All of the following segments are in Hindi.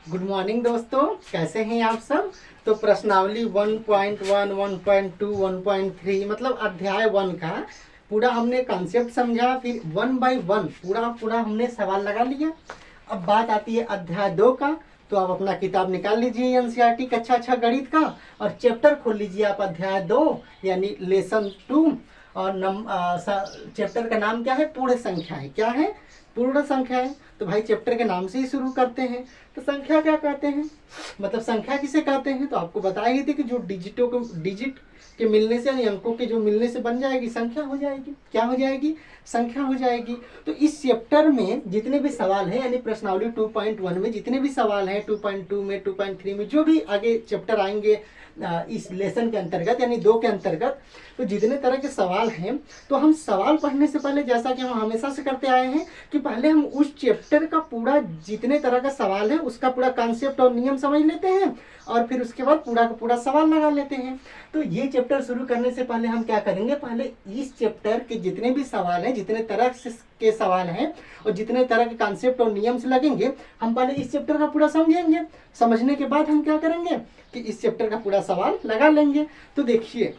गुड मॉर्निंग दोस्तों, कैसे हैं आप सब। तो प्रश्नावली 1.1, 1.2, 1.3 मतलब अध्याय 1 का पूरा हमने कॉन्सेप्ट समझा। फिर 1 बाय 1 पूरा हमने सवाल लगा लिया। अब बात आती है अध्याय 2 का। तो आप अपना किताब निकाल लीजिए एनसीईआरटी कक्षा गणित का और चैप्टर खोल लीजिए आप अध्याय 2 यानी लेसन 2। और चैप्टर का नाम क्या है? पूर्ण संख्याएं। क्या है? पूर्ण संख्याएं। तो भाई चैप्टर के नाम से ही शुरू करते हैं। तो संख्या क्या कहते हैं, मतलब संख्या किसे कहते हैं? तो आपको बताई गई थी कि जो डिजिट के मिलने से यानी अंकों के जो मिलने से बन जाएगी संख्या हो जाएगी। क्या हो जाएगी? संख्या हो जाएगी। तो इस चैप्टर में जितने भी सवाल हैं यानी प्रश्नावली 2.1 में जितने भी सवाल हैं, 2.2 में, 2.3 में, जो भी आगे चैप्टर आएंगे इस लेसन के अंतर्गत यानी 2 के अंतर्गत, तो जितने तरह के सवाल हैं, तो हम सवाल पढ़ने से पहले जैसा कि हम हमेशा से करते आए हैं कि पहले हम उस चैप्टर का पूरा जितने तरह का सवाल है उसका पूरा कॉन्सेप्ट और नियम समझ लेते हैं और फिर उसके बाद पूरा का पूरा सवाल लगा लेते हैं। तो ये चैप्टर शुरू करने से पहले हम क्या करेंगे, पहले इस चैप्टर के जितने भी सवाल हैं, जितने तरह के सवाल हैं और जितने तरह के कॉन्सेप्ट और नियम से लगेंगे, हम पहले इस चैप्टर का पूरा समझेंगे। समझने के बाद हम क्या करेंगे कि इस चैप्टर का पूरा सवाल लगा लेंगे। तो देखिए,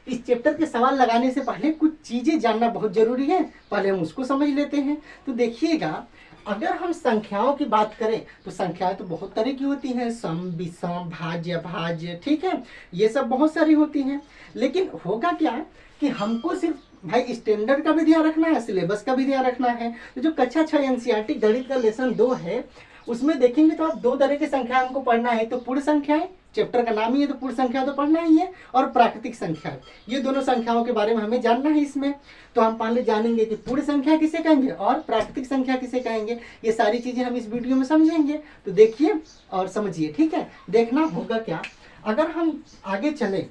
इस चैप्टर के सवाल लगाने से पहले कुछ चीजें जानना बहुत जरूरी है, पहले हम उसको समझ लेते हैं। तो देखिएगा, अगर हम संख्याओं की बात करें तो संख्याएं तो बहुत तरह की होती हैं, सम, विषम, भाज्य, भाज्य, ठीक है, ये सब बहुत सारी होती हैं। लेकिन होगा क्या कि हमको सिर्फ भाई स्टैंडर्ड का भी ध्यान रखना है, सिलेबस का भी ध्यान रखना है। तो जो कक्षा 6 एनसीईआरटी गणित का लेसन 2 है उसमें देखेंगे तो आप 2 तरह की संख्या हमको पढ़ना है। तो पूर्ण संख्याएं, चैप्टर का नाम ही है तो पूर्ण संख्या तो पढ़ना ही है, और प्राकृतिक संख्या, ये दोनों संख्याओं के बारे में हमें जानना है इसमें। तो हम पहले जानेंगे कि पूर्ण संख्या किसे कहेंगे और प्राकृतिक संख्या किसे कहेंगे। ये सारी चीजें हम इस वीडियो में समझेंगे। तो देखिए और समझिए, ठीक है। देखना होगा क्या, अगर हम आगे चले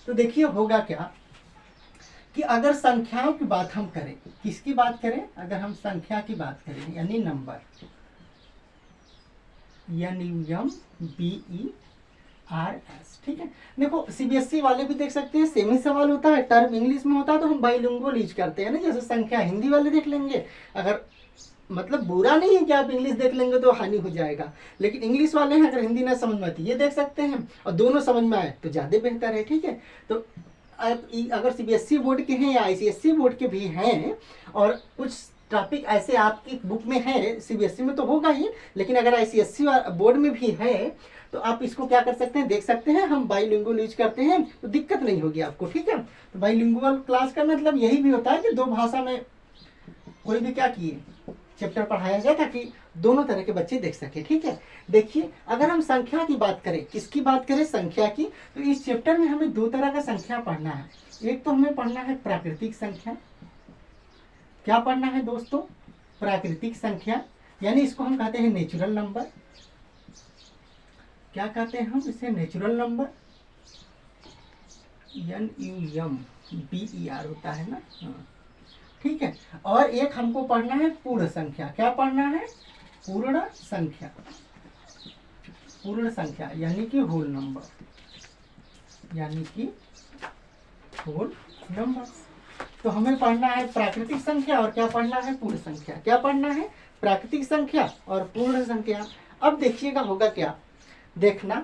तो देखिए होगा क्या कि अगर संख्याओं की बात हम करें, किसकी बात करें? अगर हम संख्या की बात करें यानी नंबर, NUMBERS, ठीक है। देखो सीबीएसई वाले भी देख सकते हैं, सेम ही सवाल होता है, टर्म इंग्लिश में होता है तो हम बाइलिंगुअल यूज करते हैं ना। जैसे संख्या हिंदी वाले देख लेंगे, अगर मतलब बुरा नहीं है कि आप इंग्लिश देख लेंगे तो हानि हो जाएगा, लेकिन इंग्लिश वाले हैं अगर हिंदी ना समझ में आती ये देख सकते हैं, और दोनों समझ में आए तो ज़्यादा बेहतर है, ठीक है। तो आप अगर सीबीएसई बोर्ड के हैं या आईसीएसई बोर्ड के भी हैं और कुछ टॉपिक ऐसे आपकी बुक में है, सीबीएसई में तो होगा ही, लेकिन अगर आईसीएसई बोर्ड में भी है तो आप इसको क्या कर सकते हैं, देख सकते हैं। हम बाइलिंगुअल यूज करते हैं तो दिक्कत नहीं होगी आपको, ठीक है। तो बाइलिंगुअल क्लास का मतलब यही भी होता है कि 2 भाषा में कोई भी क्या किए चैप्टर पढ़ाया जाए ताकि दोनों तरह के बच्चे देख सके, ठीक है। देखिए, अगर हम संख्या की बात करें, किसकी बात करें? संख्या की। तो इस चैप्टर में हमें 2 तरह का संख्या पढ़ना है। एक तो हमें पढ़ना है प्राकृतिक संख्या। क्या पढ़ना है दोस्तों? प्राकृतिक संख्या, यानी इसको हम कहते हैं नेचुरल नंबर। क्या कहते हैं हम इसे? नेचुरल नंबर, NUMBER होता है ना, हाँ, ठीक है। और एक हमको पढ़ना है पूर्ण संख्या। क्या पढ़ना है? पूर्ण संख्या। पूर्ण संख्या यानी कि होल नंबर, यानी कि होल नंबर। तो हमें पढ़ना है प्राकृतिक संख्या और क्या पढ़ना है? पूर्ण संख्या। क्या पढ़ना है? प्राकृतिक संख्या और पूर्ण संख्या। अब देखिएगा होगा क्या, देखना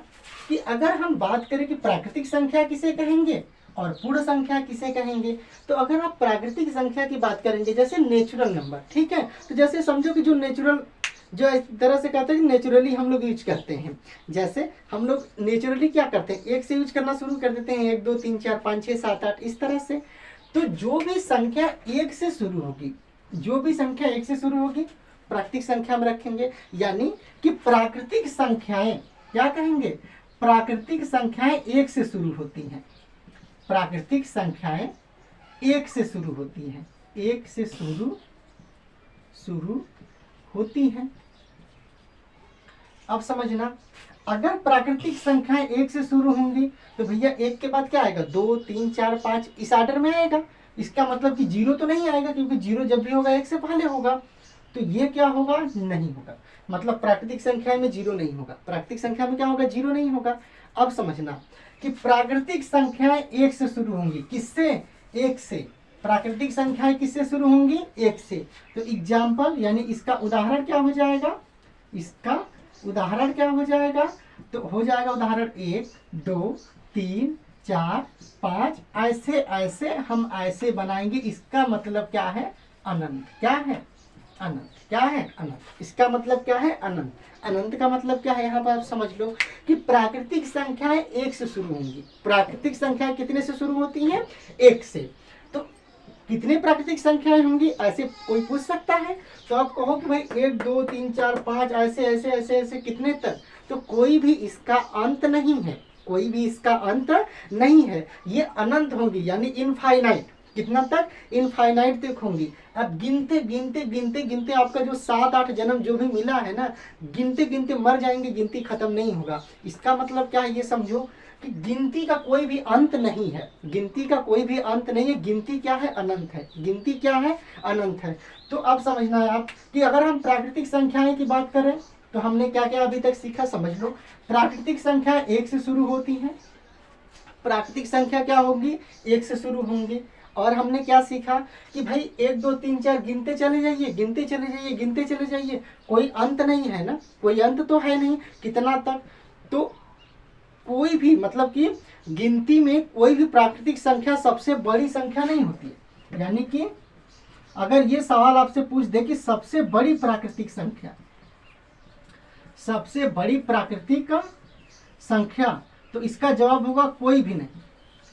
कि अगर हम बात करें कि प्राकृतिक संख्या किसे कहेंगे और पूर्ण संख्या किसे कहेंगे, तो अगर आप प्राकृतिक संख्या की बात करेंगे जैसे नेचुरल नंबर, ठीक है, तो जैसे समझो कि जो नेचुरल, जो इस तरह से कहते हैं कि नेचुरली हम लोग यूज करते हैं, जैसे हम लोग नेचुरली क्या करते हैं, 1 से यूज करना शुरू कर देते हैं, 1 2 3 4 5 6 7 8 इस तरह से। तो जो भी संख्या 1 से शुरू होगी, जो भी संख्या 1 से शुरू होगी प्राकृतिक संख्या में रखेंगे। यानी कि प्राकृतिक संख्याएं क्या कहेंगे? प्राकृतिक संख्याएं 1 से शुरू होती हैं। प्राकृतिक संख्याएं 1 से शुरू होती हैं, 1 से शुरू होती हैं। अब समझना, अगर प्राकृतिक संख्याएं 1 से शुरू होंगी तो भैया 1 के बाद क्या आएगा? 2 3 4 5 इस आर्डर में आएगा। इसका मतलब कि 0 तो नहीं आएगा, क्योंकि 0 जब भी होगा 1 से पहले होगा। तो ये क्या होगा? नहीं होगा। मतलब प्राकृतिक संख्या में 0 नहीं होगा। प्राकृतिक संख्या में क्या होगा? 0 नहीं होगा। अब समझना कि प्राकृतिक संख्याएं 1 से शुरू होंगी। किससे? 1 से। प्राकृतिक संख्याएं किससे शुरू होंगी? 1 से। तो एग्जाम्पल यानी इसका उदाहरण क्या हो जाएगा? इसका उदाहरण क्या हो जाएगा, तो हो जाएगा उदाहरण 1 2 3 4 5, ऐसे ऐसे हम ऐसे बनाएंगे। इसका मतलब क्या है, अनंत। क्या है, अनंत। क्या है, अनंत। इसका मतलब क्या है, अनंत। अनंत का मतलब क्या है, यहाँ पर आप समझ लो कि प्राकृतिक संख्याएं 1 से शुरू होंगी। प्राकृतिक संख्याएं कितने से शुरू होती हैं, 1 से। तो कितने प्राकृतिक संख्याएं होंगी, ऐसे कोई पूछ सकता है। तो आप कहो कि भाई 1 2 3 4 5 ऐसे ऐसे ऐसे ऐसे कितने तक, तो कोई भी इसका अंत नहीं है, कोई भी इसका अंत नहीं है। ये अनंत होंगी, यानी इनफाइनाइट। कितना तक, इनफाइनाइट तक होंगी। अब गिनते गिनते गिनते गिनते आपका जो 7-8 जन्म जो भी मिला है ना, गिनते गिनते मर जाएंगे, गिनती खत्म नहीं होगा। इसका मतलब क्या है, ये समझो कि गिनती का कोई भी अंत नहीं है। गिनती का कोई भी अंत नहीं है। गिनती क्या है, अनंत है। गिनती क्या है, अनंत है। तो अब समझना है आप कि अगर हम प्राकृतिक संख्याएं की बात करें तो हमने क्या क्या अभी तक सीखा, समझ लो। प्राकृतिक संख्या 1 से शुरू होती है। प्राकृतिक संख्या क्या होगी, 1 से शुरू होंगी। और हमने क्या सीखा कि भाई 1 2 3 4 गिनते चले जाइए, गिनते चले जाइए, गिनते चले जाइए, कोई अंत नहीं है ना, कोई अंत तो है नहीं, कितना तक। तो कोई भी मतलब कि गिनती में कोई भी प्राकृतिक संख्या सबसे बड़ी संख्या नहीं होती है। यानी कि अगर ये सवाल आपसे पूछ दे कि सबसे बड़ी प्राकृतिक संख्या, सबसे बड़ी प्राकृतिक संख्या, तो इसका जवाब होगा कोई भी नहीं,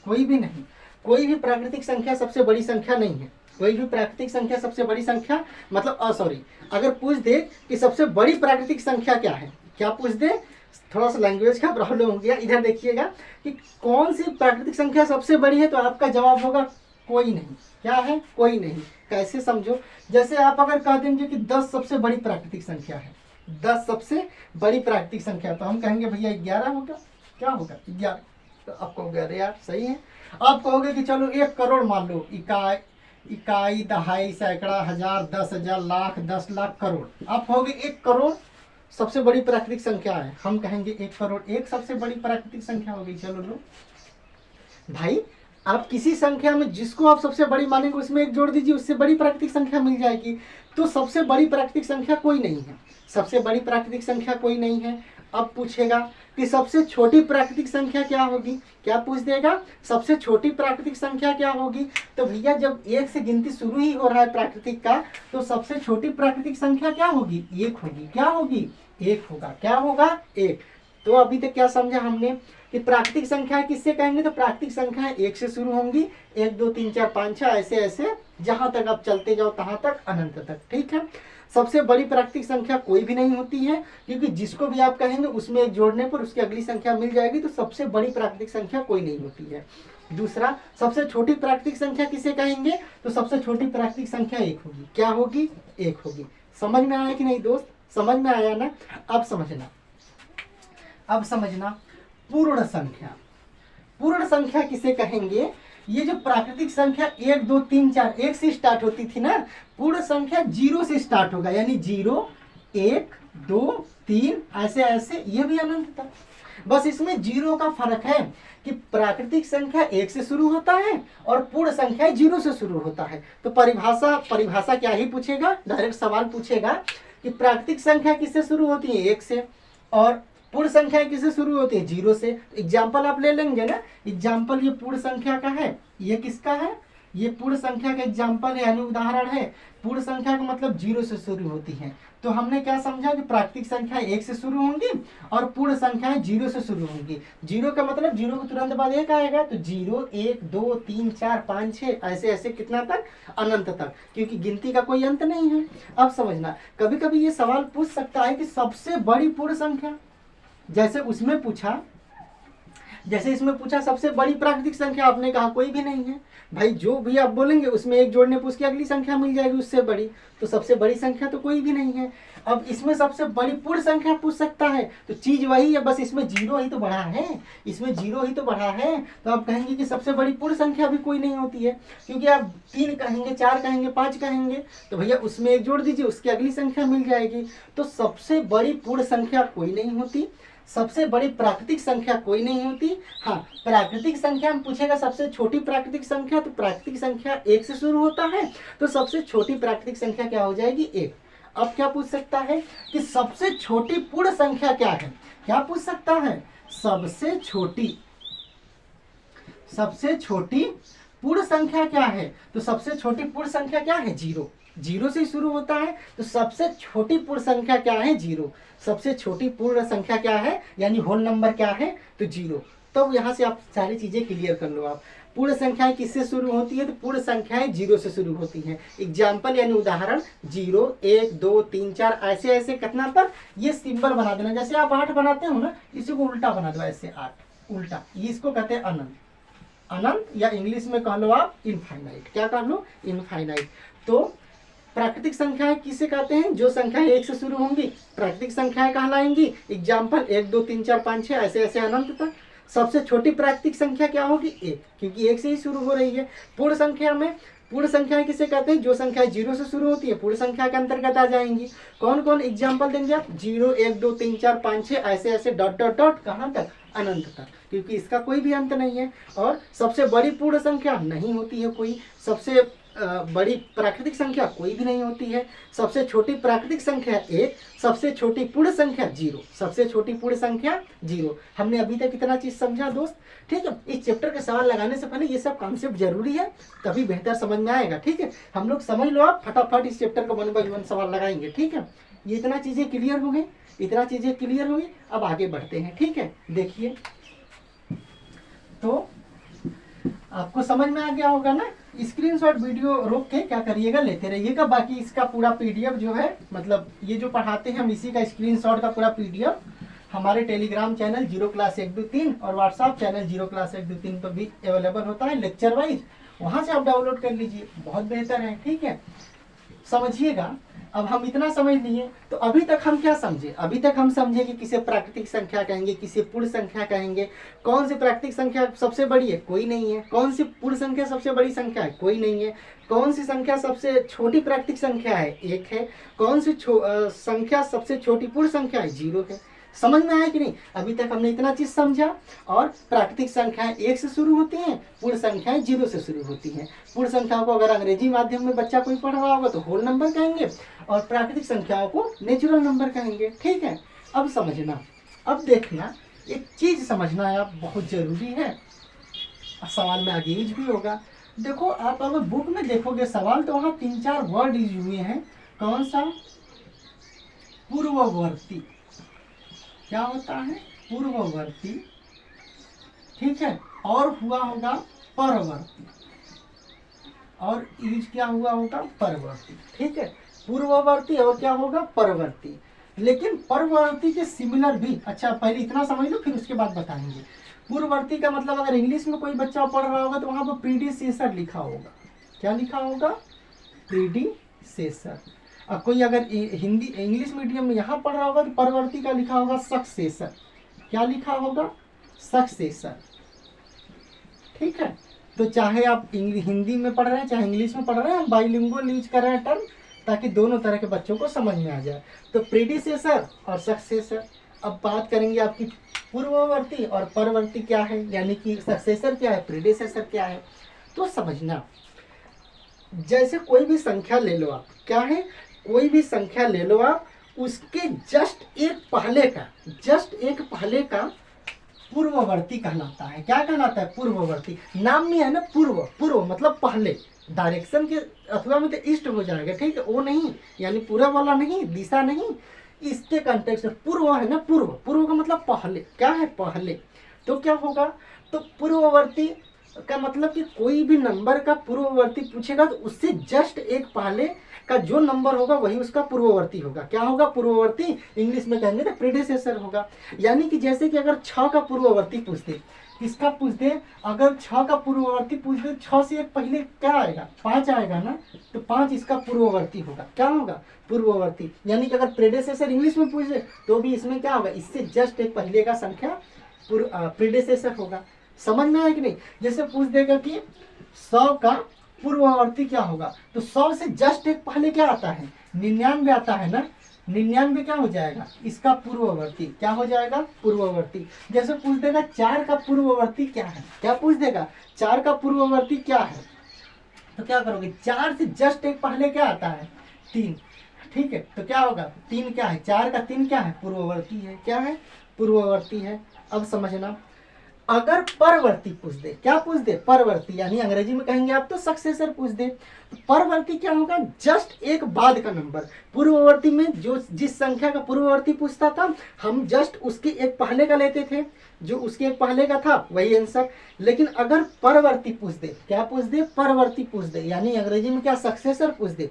कोई भी नहीं। कोई भी प्राकृतिक संख्या सबसे बड़ी संख्या नहीं है। कोई भी प्राकृतिक संख्या सबसे बड़ी संख्या मतलब सॉरी, अगर पूछ दे कि सबसे बड़ी प्राकृतिक संख्या क्या है, क्या पूछ दे, थोड़ा सा लैंग्वेज का प्रॉब्लम हो गया। इधर देखिएगा कि कौन सी प्राकृतिक संख्या सबसे बड़ी है, तो आपका जवाब होगा कोई नहीं। क्या है, कोई नहीं। कैसे समझो, जैसे आप अगर कह देंगे कि 10 सबसे बड़ी प्राकृतिक संख्या है, 10 सबसे बड़ी प्राकृतिक संख्या, तो हम कहेंगे भैया 11 होगा। क्या होगा, 11। तो आप कहोगे अरे यार सही है। आप कहोगे कि चलो 1 करोड़ मान लो, इकाई दहाई सैकड़ा हजार 10,000 लाख 10 लाख करोड़। आप कहोगे 1 करोड़ सबसे बड़ी प्राकृतिक संख्या है, हम कहेंगे 1 करोड़ एक सबसे बड़ी प्राकृतिक संख्या होगी। चलो लो भाई, आप किसी संख्या में जिसको आप सबसे बड़ी मानेंगे उसमें 1 जोड़ दीजिए, उससे बड़ी प्राकृतिक संख्या मिल जाएगी। तो सबसे बड़ी प्राकृतिक संख्या कोई नहीं है, सबसे बड़ी प्राकृतिक संख्या कोई नहीं है। अब पूछेगा कि सबसे छोटी प्राकृतिक संख्या क्या होगी, क्या पूछ देगा, सबसे छोटी प्राकृतिक संख्या क्या होगी। तो भैया जब 1 से गिनती शुरू ही हो रहा है प्राकृतिक का, तो सबसे छोटी प्राकृतिक संख्या क्या होगी, 1 होगी। क्या होगी, 1 होगा। क्या होगा, 1। तो अभी तक क्या समझा हमने कि प्राकृतिक संख्या किससे कहेंगे, तो प्राकृतिक संख्या 1 से शुरू होंगी, 1 2 3 4 5 6 ऐसे ऐसे जहां तक आप चलते जाओ तहां तक, अनंत तक। ठीक है। सबसे बड़ी प्राकृतिक संख्या कोई भी नहीं होती है, क्योंकि जिसको भी आप कहेंगे उसमें 1 जोड़ने पर उसकी अगली संख्या मिल जाएगी। तो सबसे बड़ी प्राकृतिक संख्या कोई नहीं होती है। दूसरा, सबसे छोटी प्राकृतिक संख्या किसे कहेंगे, तो सबसे छोटी प्राकृतिक संख्या 1 होगी। क्या होगी, 1 होगी। समझ में आया कि नहीं दोस्त, समझ में आया ना। अब समझना, अब समझना पूर्ण संख्या। पूर्ण संख्या किसे कहेंगे, ये जो प्राकृतिक संख्या 1 2 3 4 1 से स्टार्ट होती थी ना, पूर्ण संख्या 0 से स्टार्ट होगा, यानी 0 1 2 3 ऐसे ऐसे, ये भी अनंत तक। बस इसमें 0 का फर्क है कि प्राकृतिक संख्या 1 से शुरू होता है और पूर्ण संख्या 0 से शुरू होता है। तो परिभाषा क्या ही पूछेगा, डायरेक्ट सवाल पूछेगा कि प्राकृतिक संख्या किससे शुरू होती है, 1 से, और पूर्ण संख्या किससे शुरू होती है, 0 से। एग्जाम्पल आप ले लेंगे ना, एग्जाम्पल ये पूर्ण संख्या का है, ये किसका है, ये पूर्ण संख्या का एग्जाम्पल है, यानी उदाहरण है। पूर्ण संख्या का मतलब 0 से शुरू होती है। तो हमने क्या समझा कि प्राकृतिक संख्या 1 से शुरू होंगी और पूर्ण संख्याएं 0 से शुरू होंगी। 0 का मतलब 0 के तुरंत बाद 1 आएगा, तो 0 1 2 3 4 5 6 ऐसे ऐसे कितना तक, अनंत तक, क्योंकि गिनती का कोई अंत नहीं है। अब समझना, कभी कभी ये सवाल पूछ सकता है कि सबसे बड़ी पूर्ण संख्या, जैसे उसमें पूछा, जैसे इसमें पूछा सबसे बड़ी प्राकृतिक संख्या, आपने कहा कोई भी नहीं है। भाई जो भी आप बोलेंगे उसमें 1 जोड़ने पर उसकी अगली संख्या मिल जाएगी उससे बड़ी, तो सबसे बड़ी संख्या तो कोई भी नहीं है। अब इसमें सबसे बड़ी पूर्ण संख्या पूछ सकता है, तो चीज वही है, बस इसमें 0 ही तो बढ़ा है, इसमें 0 ही तो बढ़ा है। तो आप कहेंगे कि सबसे बड़ी पूर्ण संख्या भी कोई नहीं होती है, क्योंकि आप 3 कहेंगे, 4 कहेंगे, 5 कहेंगे, तो भैया उसमें 1 जोड़ दीजिए, उसकी अगली संख्या मिल जाएगी। तो सबसे बड़ी पूर्ण संख्या कोई नहीं होती, सबसे बड़ी प्राकृतिक संख्या कोई नहीं होती। हाँ, प्राकृतिक संख्या में पूछेगा सबसे छोटी प्राकृतिक संख्या, तो प्राकृतिक संख्या 1 से शुरू होता है, तो सबसे छोटी प्राकृतिक संख्या क्या हो जाएगी, 1। अब क्या पूछ सकता है कि सबसे छोटी पूर्ण संख्या क्या है। क्या पूछ सकता है, सबसे छोटी पूर्ण संख्या क्या है। तो सबसे छोटी पूर्ण संख्या क्या है, जीरो। जीरो से शुरू होता है, तो सबसे छोटी पूर्ण संख्या क्या है, जीरो। सबसे छोटी पूर्ण संख्या क्या है, यानी होल नंबर क्या है, तो जीरो। तो यहाँ से आप सारी चीजें क्लियर कर लो। आप पूर्ण संख्याएं किससे शुरू होती है, तो पूर्ण संख्याएं जीरो से शुरू होती हैं। एग्जाम्पल यानी उदाहरण, 0 1 2 3 4 ऐसे ऐसे कितना पर ये सिंबल बना देना। जैसे आप 8 बनाते हो ना, इसी को उल्टा बना दो, ऐसे 8 उल्टा, ये इसको कहते हैं अनंत। अनंत या इंग्लिश में कह लो आप इनफाइनाइट। क्या कह लो, इनफाइनाइट। तो प्राकृतिक संख्याएं किसे कहते हैं, जो संख्याएं 1 से शुरू होंगी प्राकृतिक संख्याएं कहलाएंगी। एग्जाम्पल 1 2 3 4 5 6 ऐसे ऐसे अनंत तक। सबसे छोटी प्राकृतिक संख्या क्या होगी, 1, क्योंकि 1 से ही शुरू हो रही है। पूर्ण संख्या में पूर्ण संख्याएं किसे कहते हैं, जो संख्याएं 0 से शुरू होती है पूर्ण संख्या के अंतर्गत आ जाएंगी। कौन कौन एग्जाम्पल देंगे आप, 0 1 2 3 4 5 6 ऐसे ऐसे डॉट डॉट डॉट कहाँ तक, अनंत तक, क्योंकि इसका कोई भी अंत नहीं है। और सबसे बड़ी पूर्ण संख्या नहीं होती है कोई, सबसे बड़ी प्राकृतिक संख्या कोई भी नहीं होती है। सबसे छोटी प्राकृतिक संख्या 1, सबसे छोटी पूर्ण संख्या 0, सबसे छोटी पूर्ण संख्या 0। हमने अभी तक कितना चीज समझा दोस्त, ठीक है। इस चैप्टर के सवाल लगाने से पहले ये सब कॉन्सेप्ट जरूरी है, तभी बेहतर समझ में आएगा, ठीक है। हम लोग समझ लो, आप फटाफट इस चैप्टर को 1 बाय 1 सवाल लगाएंगे, ठीक है। ये इतना चीजें क्लियर हो गई, इतना चीजें क्लियर हो गई। अब आगे बढ़ते हैं, ठीक है। देखिए, तो आपको समझ में आ गया होगा ना। स्क्रीनशॉट वीडियो रोक के क्या करिएगा, लेते रहिएगा। बाकी इसका पूरा पीडीएफ जो है, मतलब ये जो पढ़ाते हैं हम इसी का स्क्रीनशॉट का पूरा पीडीएफ हमारे टेलीग्राम चैनल 0 क्लास 1 2 3 और व्हाट्सएप चैनल 0 क्लास 1 2 3 पर भी अवेलेबल होता है लेक्चर वाइज। वहां से आप डाउनलोड कर लीजिए, बहुत बेहतर है, ठीक है। समझिएगा। अब हम इतना समझ लिए, तो अभी तक हम क्या समझे, अभी तक हम समझे कि किसे प्राकृतिक संख्या कहेंगे, किसे पूर्ण संख्या कहेंगे। कौन सी प्राकृतिक संख्या सबसे बड़ी है, कोई नहीं है। कौन सी पूर्ण संख्या सबसे बड़ी संख्या है, कोई नहीं है। कौन सी संख्या सबसे छोटी प्राकृतिक संख्या है, 1 है। कौन सी संख्या सबसे छोटी पूर्ण संख्या है, 0 है। समझ में आया कि नहीं, अभी तक हमने इतना चीज समझा। और प्राकृतिक संख्याएं 1 से शुरू होती हैं, पूर्ण संख्याएं 0 से शुरू होती हैं। पूर्ण संख्याओं को अगर अंग्रेजी माध्यम में बच्चा कोई पढ़ रहा होगा तो होल नंबर कहेंगे, और प्राकृतिक संख्याओं को नेचुरल नंबर कहेंगे, ठीक है। अब समझना, अब देखना, एक चीज समझना है आप, बहुत जरूरी है। सवाल में आगे यूज भी होगा। देखो, आप अगर बुक में देखोगे सवाल, तो वहां 3-4 वर्ड यूज हुए हैं। कौन सा, पूर्ववर्ती। क्या होता है, पूर्ववर्ती, ठीक है। और हुआ होगा परवर्ती, और यूज क्या हुआ होगा, परवर्ती, ठीक है। पूर्ववर्ती और क्या होगा, परवर्ती। लेकिन परवर्ती के सिमिलर भी, अच्छा पहले इतना समझ लो फिर उसके बाद बताएंगे। पूर्ववर्ती का मतलब अगर इंग्लिश में कोई बच्चा पढ़ रहा होगा तो वहां पर प्रीडिसेसर लिखा होगा। क्या लिखा होगा, प्रीडिसेसर। और कोई अगर हिंदी इंग्लिश मीडियम में यहाँ पढ़ रहा होगा तो परवर्ती का लिखा होगा सक्सेसर। क्या लिखा होगा, सक्सेसर, ठीक है। तो चाहे आप हिंदी में पढ़ रहे हैं चाहे इंग्लिश में पढ़ रहे हैं, हम बाइलिंगुअल यूज कर रहे हैं टर्म, ताकि दोनों तरह के बच्चों को समझ में आ जाए। तो प्रीडिसेसर और सक्सेसर। अब बात करेंगे आपकी पूर्ववर्ती और परवर्ती क्या है, यानी कि सक्सेसर क्या है, प्रीडिसेसर क्या है। तो समझना, जैसे कोई भी संख्या ले लो आप, क्या है, कोई भी संख्या ले लो आप, उसके जस्ट एक पहले का पूर्ववर्ती कहलाता है। क्या कहलाता है, पूर्ववर्ती। नाम में है ना पूर्व मतलब पहले, डायरेक्शन के अथवा में तो ईस्ट हो जाएगा, ठीक है। वो नहीं, यानी पूरा वाला नहीं, दिशा नहीं, इसके कंटेक्स्ट में पूर्व है ना, पूर्व का मतलब पहले। क्या है, पहले। तो क्या होगा, तो पूर्ववर्ती का मतलब कि कोई भी नंबर का पूर्ववर्ती पूछेगा तो उससे जस्ट एक पहले का जो नंबर होगा वही उसका पूर्ववर्ती होगा। क्या होगा, पूर्ववर्ती। इंग्लिश में कहेंगे तो प्रीडिसेसर होगा। यानी कि जैसे कि अगर 6 का पूर्ववर्ती पूछते, किसका पूछते, अगर 6 का पूर्ववर्ती पूछते, 6 से एक पहले क्या आएगा, 5 आएगा ना, तो 5 इसका पूर्ववर्ती होगा। क्या होगा, पूर्ववर्ती। यानी कि अगर प्रीडिसेसर इंग्लिश में पूछे तो भी इसमें क्या होगा, इससे जस्ट एक पहले का संख्या प्रीडिसेसर होगा। समझ में आया कि नहीं। जैसे पूछ देगा कि 100 का पूर्ववर्ती क्या होगा, तो 100 से जस्ट एक पहले क्या आता है, 99 आता है ना। 99 क्या हो जाएगा, इसका पूर्ववर्ती। क्या हो जाएगा, पूर्ववर्ती। जैसे पूछ देगा 4 का पूर्ववर्ती क्या है, क्या पूछ देगा, 4 का पूर्ववर्ती क्या है, तो क्या करोगे, 4 से जस्ट एक पहले क्या आता है, 3। ठीक है, तो क्या होगा, 3 क्या है, 4 का 3 क्या है, पूर्ववर्ती है, क्या है, पूर्ववर्ती है। अब समझना, अगर परवर्ती पूछ दे, क्या पूछ दे, परवर्ती, यानी अंग्रेजी में कहेंगे आप तो सक्सेसर पूछ दे, तो परवर्ती क्या होगा, जस्ट एक बाद का नंबर। पूर्ववर्ती में जो जिस संख्या का पूर्ववर्ती पूछता था हम जस्ट उसके एक पहले का लेते थे, जो उसके एक पहले का था वही आंसर। लेकिन अगर परवर्ती पूछ दे, क्या पूछ दे, परवर्ती पूछ दे, यानी अंग्रेजी में क्या, सक्सेसर पूछ दे,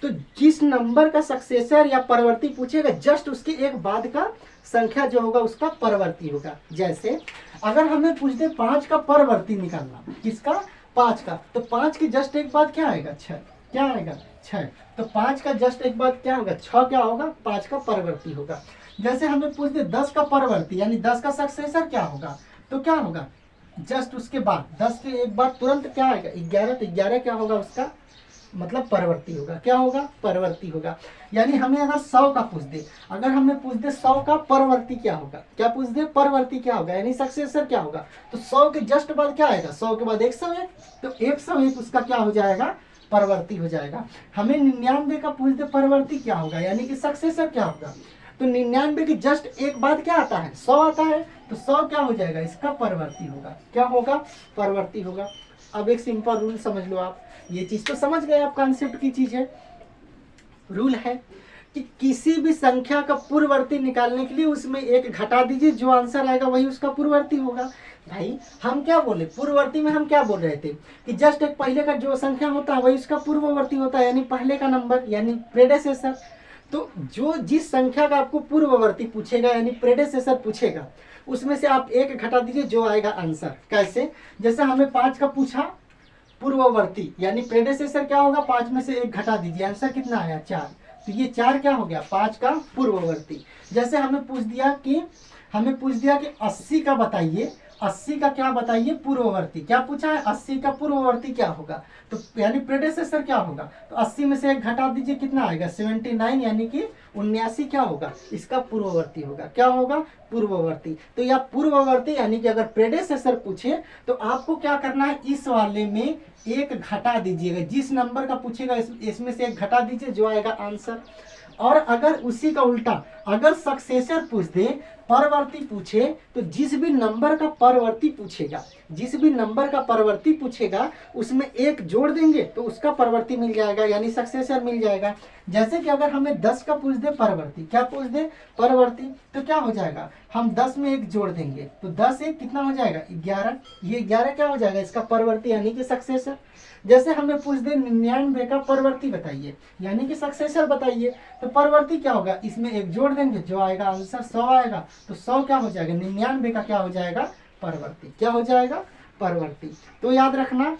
तो जिस नंबर का सक्सेसर या परवर्ती पूछेगा जस्ट उसके एक बाद का संख्या जो होगा उसका परवर्ती होगा। जैसे अगर हमें पूछ दे 5 का परवर्ती निकालना, किसका, 5 का, तो 5 के जस्ट एक बाद क्या आएगा, 6, क्या आएगा, 6, तो 5 का जस्ट एक बाद क्या होगा, 6 क्या होगा, 5 का परवर्ती होगा। जैसे हमें पूछ दे 10 का परवर्ती, यानी 10 का सक्सेसर क्या होगा, तो क्या होगा, जस्ट उसके बाद 10 के एक बाद तुरंत क्या आएगा, 11, तो 11 क्या होगा उसका मतलब परवर्ती होगा, क्या होगा, परवर्ती होगा। यानी हमें अगर 100 का पूछ दे, अगर हमें पूछ दे 100 का परवर्ती क्या होगा, क्या पूछ दे, परवर्ती क्या होगा, यानी सक्सेसर क्या होगा, तो 100 के जस्ट बाद क्या आएगा, 100 के बाद 101, तो 101 उसका क्या हो जाएगा, परवर्ती हो जाएगा। हमें 99 का पूछ दे परवर्ती क्या होगा, यानी कि सक्सेसर क्या होगा, तो 99 के जस्ट एक बाद क्या आता है, 100 आता है, तो 100 क्या हो जाएगा, इसका परवर्ती होगा, क्या होगा, परवर्ती होगा। अब एक सिंपल रूल समझ लो आप, ये चीज तो समझ गए आप, कॉन्सेप्ट की चीज है। रूल है कि किसी भी संख्या का पूर्ववर्ती निकालने के लिए उसमें एक घटा दीजिए, जो आंसर आएगा वही उसका पूर्ववर्ती होगा। भाई हम क्या बोले, पूर्ववर्ती में हम क्या बोल रहे थे कि जस्ट एक पहले का जो संख्या होता है वही उसका पूर्ववर्ती होता है, यानी पहले का नंबर, यानी प्रेडेसेसर। तो जो जिस संख्या का आपको पूर्ववर्ती पूछेगा यानी प्रेडेसेसर पूछेगा, उसमें से आप एक घटा दीजिए, जो आएगा आंसर। कैसे, जैसे हमें 5 का पूछा पूर्ववर्ती यानी प्रेडेसेसर क्या होगा, 5 में से एक घटा दीजिए, आंसर कितना आया, 4, तो ये 4 क्या हो गया, 5 का पूर्ववर्ती। जैसे हमें पूछ दिया कि 80 का बताइए, 80 का क्या बताइए, पूर्ववर्ती, क्या पूछा है, 80 का पूर्ववर्ती क्या होगा, तो यानी प्रेडेसेसर क्या होगा, तो 80 में से एक घटा दीजिए, कितना आएगा, 79, यानी कि 79 क्या होगा, इसका पूर्ववर्ती होगा, क्या होगा, पूर्ववर्ती। तो यह पूर्ववर्ती यानी कि अगर प्रेडेसेसर पूछे तो आपको क्या करना है, इस वाले में एक घटा दीजिएगा, जिस नंबर का पूछेगा इसमें से एक घटा दीजिए, जो आएगा आंसर। और अगर उसी का उल्टा, अगर सक्सेसर पूछ दे, परवर्ती पूछे, तो जिस भी नंबर का परवर्ती पूछेगा, जिस भी नंबर का परवर्ती पूछेगा उसमें एक जोड़ देंगे तो उसका परवर्ती मिल जाएगा, यानी सक्सेसर मिल जाएगा। जैसे कि अगर हमें 10 का पूछ दे परवर्ती, क्या पूछ दे, परवर्ती, तो क्या हो जाएगा, हम 10 में एक जोड़ देंगे तो 10 एक कितना हो जाएगा, 11, ये 11 क्या हो जाएगा, इसका परवर्ती यानी कि सक्सेसर। जैसे हमें पूछ दे 99 का परवर्ती बताइए, यानी कि सक्सेसर बताइए, तो परवर्ती क्या होगा, इसमें एक जोड़ देंगे, जो आएगा आंसर 100 आएगा, तो 100 क्या हो जाएगा, 99 का क्या हो जाएगा, परवर्ती, क्या हो जाएगा, परवर्ती। तो याद रखना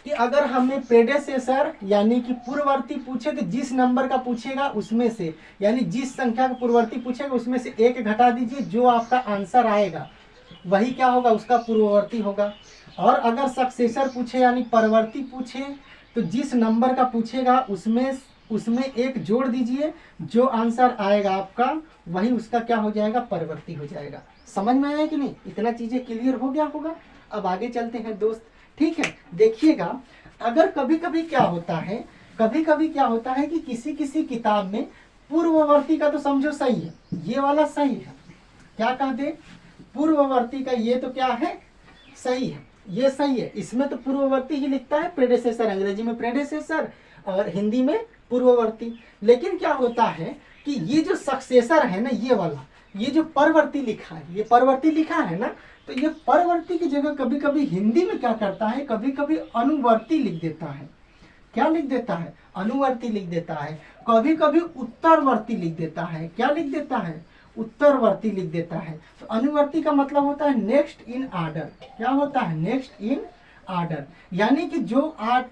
कि अगर हमें प्रेडेसेसर यानी कि पूर्ववर्ती पूछे तो जिस नंबर का पूछेगा उसमें से, यानी जिस संख्या का पूर्ववर्ती पूछेगा उसमें से एक घटा दीजिए, जो आपका आंसर आएगा वही क्या होगा, उसका पूर्ववर्ती होगा। और अगर सक्सेसर पूछे यानी परवर्ती पूछे, तो जिस नंबर का पूछेगा उसमें एक जोड़ दीजिए, जो आंसर आएगा आपका वही उसका क्या हो जाएगा, परवर्ती हो जाएगा। समझ में आया कि नहीं, इतना चीजें क्लियर हो गया होगा। अब आगे चलते हैं दोस्त, ठीक है। देखिएगा, अगर कभी कभी क्या होता है, कभी कभी क्या होता है कि किसी किसी किताब में पूर्ववर्ती का तो समझो सही है, ये वाला सही है, क्या कहते, पूर्ववर्ती का ये तो क्या है, सही है, ये सही है, इसमें तो पूर्ववर्ती ही लिखता है, प्रेडेसेसर, अंग्रेजी में प्रेडेसेसर और हिंदी में पूर्ववर्ती। लेकिन क्या होता है कि ये जो सक्सेसर है ना, ये वाला, ये जो परवर्ती लिखा है, ये परवर्ती लिखा है ना, तो ये परवर्ती की जगह कभी कभी हिंदी में क्या करता है, कभी कभी अनुवर्ती लिख देता है। क्या लिख देता है, अनुवर्ती लिख देता है। कभी कभी उत्तरवर्ती लिख देता है, क्या लिख देता है, उत्तरवर्ती लिख देता है। तो अनुवर्ती का मतलब होता है नेक्स्ट इन ऑर्डर, क्या होता है, नेक्स्ट इन ऑर्डर, यानी कि जो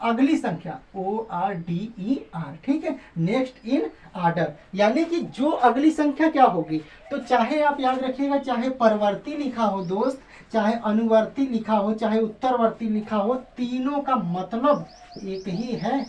अगली संख्या, ORDER, ठीक है, नेक्स्ट इन ऑर्डर, यानी कि जो अगली संख्या क्या होगी। तो चाहे आप याद रखिएगा, चाहे परवर्ती लिखा हो दोस्त, चाहे अनुवर्ती लिखा हो, चाहे उत्तरवर्ती लिखा हो, तीनों का मतलब एक ही है,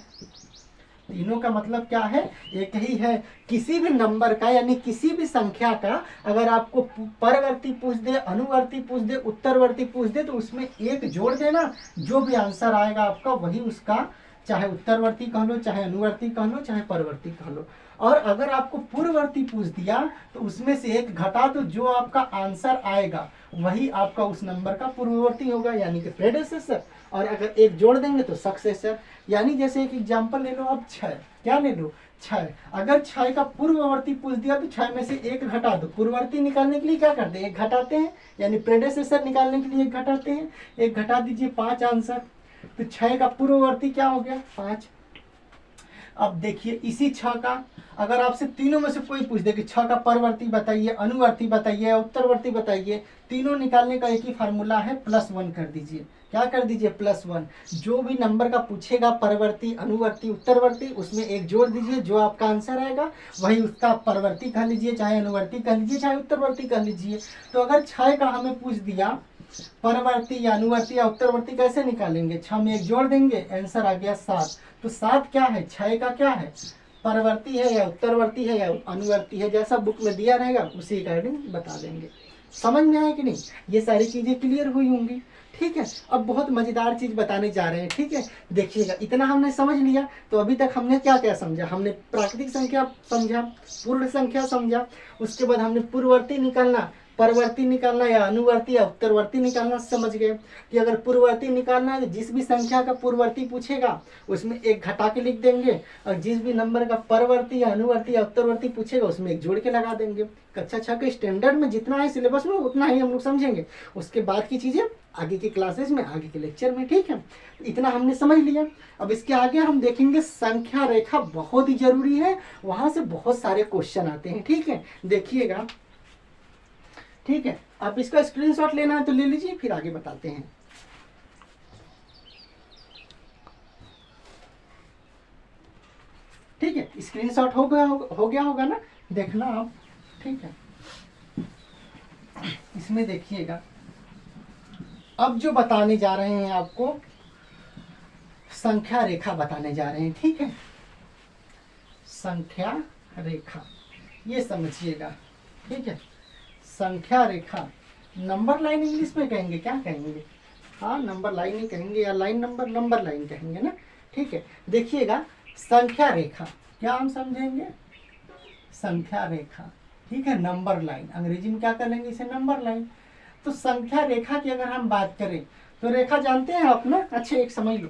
तीनों का मतलब क्या है, एक ही है। किसी भी नंबर का यानी किसी भी संख्या का अगर आपको परवर्ती पूछ दे, अनुवर्ती पूछ दे, उत्तरवर्ती पूछ दे, तो उसमें एक जोड़ देना, जो भी आंसर आएगा आपका वही उसका चाहे उत्तरवर्ती कह लो, चाहे अनुवर्ती कह लो, चाहे परवर्ती कह लो। और अगर आपको पूर्ववर्ती पूछ दिया तो उसमें से एक घटा दो, जो आपका आंसर आएगा वही आपका उस नंबर का पूर्ववर्ती होगा, यानी कि प्रेडेसेसर। और अगर एक जोड़ देंगे तो सक्सेसर। यानी जैसे एक एग्जांपल ले लो, अब 6, क्या ले लो 6। अगर 6 का पूर्ववर्ती पूछ दिया तो 6 में से एक घटा दो। पूर्ववर्ती निकालने के लिए क्या करते हैं, एक घटाते हैं, यानी प्रेडेसेसर निकालने के लिए एक घटाते हैं। एक घटा दीजिए, 5 आंसर। तो 6 का पूर्ववर्ती क्या हो गया, 5। अब देखिए इसी 6 का अगर आपसे तीनों में से कोई पूछ दे कि 6 का परवर्ती बताइए, अनुवर्ती बताइए, उत्तरवर्ती बताइए, तीनों निकालने का एक ही फार्मूला है, +1 कर दीजिए। क्या कर दीजिए, +1। जो भी नंबर का पूछेगा परवर्ती, अनुवर्ती, उत्तरवर्ती, उसमें एक जोड़ दीजिए, जो आपका आंसर आएगा वही उसका परवर्ती कह लीजिए, चाहे अनुवर्ती कह लीजिए, चाहे उत्तरवर्ती कह लीजिए। तो अगर 6 का हमें पूछ दिया परवर्ती या अनुवर्ती या उत्तरवर्ती कैसे निकालेंगे, 6 में एक जोड़ देंगे, आंसर आ गया 7। तो 7 क्या है, 6 का क्या है, परवर्ती है या उत्तरवर्ती है या अनुवर्ती है, जैसा बुक में दिया रहेगा उसी अकॉर्डिंग बता देंगे। समझ में आया कि नहीं, ये सारी चीजें क्लियर हुई होंगी। ठीक है, अब बहुत मजेदार चीज बताने जा रहे हैं। ठीक है, देखिएगा, इतना हमने समझ लिया तो अभी तक हमने क्या क्या समझा, हमने प्राकृतिक संख्या समझा, पूर्ण संख्या समझा, उसके बाद हमने पूर्ववर्ती निकालना, परवर्ती निकालना या अनुवर्ती या उत्तरवर्ती निकालना समझ गए कि अगर पूर्ववर्ती निकालना है तो जिस भी संख्या का पूर्ववर्ती पूछेगा उसमें एक घटा के लिख देंगे, और जिस भी नंबर का परवर्ती या अनुवर्ती या उत्तरवर्ती पूछेगा उसमें एक जोड़ के लगा देंगे। कक्षा 6 के स्टैंडर्ड में जितना है सिलेबस में उतना ही हम लोग समझेंगे, उसके बाद की चीजें आगे की क्लासेस में, आगे के लेक्चर में। ठीक है, इतना हमने समझ लिया। अब इसके आगे हम देखेंगे संख्या रेखा, बहुत ही जरूरी है, वहां से बहुत सारे क्वेश्चन आते हैं। ठीक है, देखिएगा। ठीक है, आप इसका स्क्रीनशॉट लेना है तो ले लीजिए, फिर आगे बताते हैं। ठीक है, स्क्रीनशॉट हो गया होगा ना, देखना आप। ठीक है, इसमें देखिएगा, अब जो बताने जा रहे हैं आपको संख्या रेखा बताने जा रहे हैं। ठीक है, संख्या रेखा ये समझिएगा। ठीक है, संख्या रेखा, नंबर लाइन इंग्लिश में कहेंगे, क्या कहेंगे, हाँ नंबर लाइन ही कहेंगे, या लाइन नंबर लाइन कहेंगे ना। ठीक है, देखिएगा, संख्या रेखा क्या हम समझेंगे, संख्या रेखा। ठीक है, नंबर लाइन, अंग्रेजी में क्या करेंगे इसे, नंबर लाइन। तो संख्या रेखा की अगर हम बात करें तो रेखा जानते हैं आप ना, अच्छा एक समझ लो,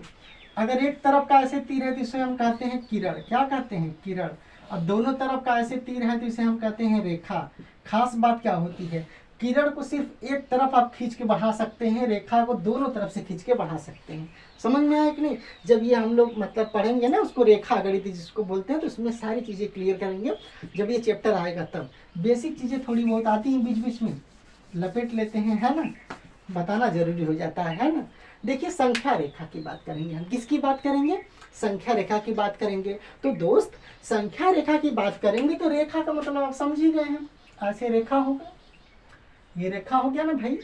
अगर एक तरफ का ऐसे तीर है तो इसे हम कहते हैं किरण, क्या कहते हैं, किरण। और दोनों तरफ का ऐसे तीर है तो इसे हम कहते हैं रेखा। खास बात क्या होती है, किरण को सिर्फ एक तरफ आप खींच के बढ़ा सकते हैं, रेखा को दोनों तरफ से खींच के बढ़ा सकते हैं। समझ में आया कि नहीं, जब ये हम लोग मतलब पढ़ेंगे ना उसको, रेखा गणित जिसको बोलते हैं, तो उसमें सारी चीज़ें क्लियर करेंगे जब ये चैप्टर आएगा तब। बेसिक चीज़ें थोड़ी बहुत आती हैं, बीच बीच में लपेट लेते हैं, है ना, बताना जरूरी हो जाता है ना। देखिए, संख्या रेखा की बात करेंगे हम, किसकी बात करेंगे, संख्या रेखा की बात करेंगे। तो दोस्त, संख्या रेखा की बात करेंगे तो रेखा का मतलब आप समझ ही गए हैं, ऐसे रेखा होगा, ये रेखा हो गया ना भाई।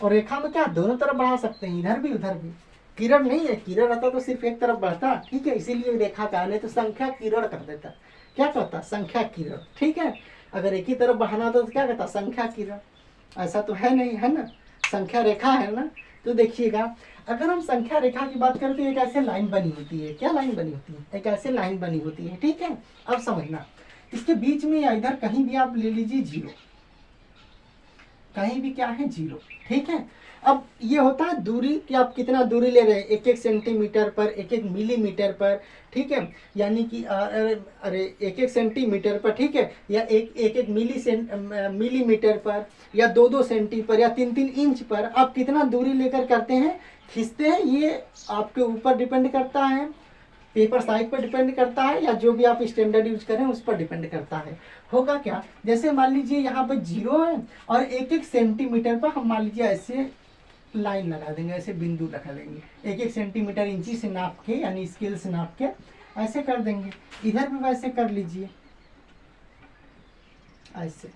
और रेखा में क्या दोनों तरफ बढ़ा सकते हैं, इधर भी उधर भी। किरण नहीं है, किरण रहता तो सिर्फ एक तरफ बढ़ता। ठीक है, इसीलिए रेखा का, नहीं तो संख्या किरण कर देता, क्या कहता, संख्या किरण। ठीक है, अगर एक ही तरफ बढ़ाना तो क्या कहता, संख्या किरण। ऐसा तो है नहीं, है ना, संख्या रेखा है ना। तो देखिएगा, अगर हम संख्या रेखा की बात करें तो एक ऐसे लाइन बनी होती है, क्या लाइन बनी होती है, एक ऐसे लाइन बनी होती है। ठीक है, अब समझना, इसके बीच में या इधर कहीं भी आप ले लीजिए 0, कहीं भी क्या है 0। ठीक है, अब ये होता है दूरी कि आप कितना दूरी ले रहे हैं, 1-1 सेंटीमीटर पर, 1-1 मिलीमीटर पर। ठीक है, यानी कि अरे 1-1 सेंटीमीटर पर, ठीक है, या 1-1 मिलीमीटर पर, या 2-2 सेंटी पर, या 3-3 इंच पर आप कितना दूरी लेकर करते हैं, खींचते हैं, ये आपके ऊपर डिपेंड करता है, पेपर साइज पर डिपेंड करता है, या जो भी आप स्टैंडर्ड यूज करें उस पर डिपेंड करता है। होगा क्या, जैसे मान लीजिए यहाँ पर 0 है और 1-1 सेंटीमीटर पर हम मान लीजिए ऐसे लाइन लगा देंगे, ऐसे बिंदु लगा देंगे, 1-1 सेंटीमीटर इंची से नाप के, यानी स्केल से नाप के ऐसे कर देंगे। इधर भी वैसे कर लीजिए, ऐसे।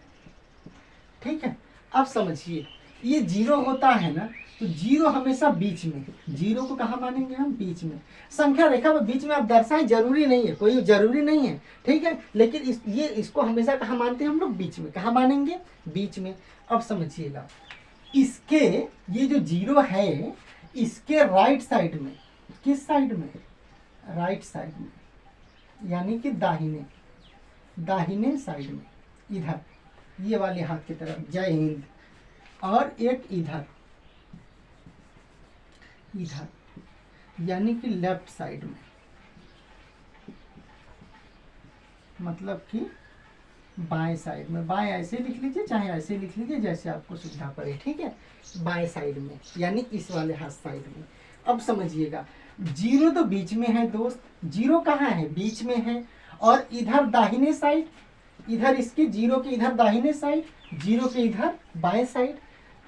ठीक है, अब समझिए, ये 0 होता है ना, तो 0 हमेशा बीच में, 0 को कहाँ मानेंगे हम, बीच में। संख्या रेखा में बीच में आप दर्शाएं, जरूरी नहीं है, कोई जरूरी नहीं है। ठीक है, लेकिन इसको हमेशा कहाँ मानते हैं हम लोग, बीच में। कहाँ मानेंगे, बीच में। अब समझिएगा, इसके ये जो 0 है, इसके राइट साइड में, किस साइड में, राइट साइड में, यानी कि दाहिने साइड में, इधर ये वाले हाथ की तरफ, जय हिंद। और एक इधर यानी कि लेफ्ट साइड में, मतलब कि बाएं साइड में। बाएं ऐसे लिख लीजिए, चाहे ऐसे लिख लीजिए, जैसे आपको सुविधा पड़े, ठीक है। बाएं साइड में यानी इस वाले हाथ साइड में। अब समझिएगा, जीरो तो बीच में है दोस्त, जीरो कहाँ है, बीच में है। और इधर दाहिने साइड, इधर इसके जीरो के इधर दाहिने साइड, जीरो के इधर बाएं साइड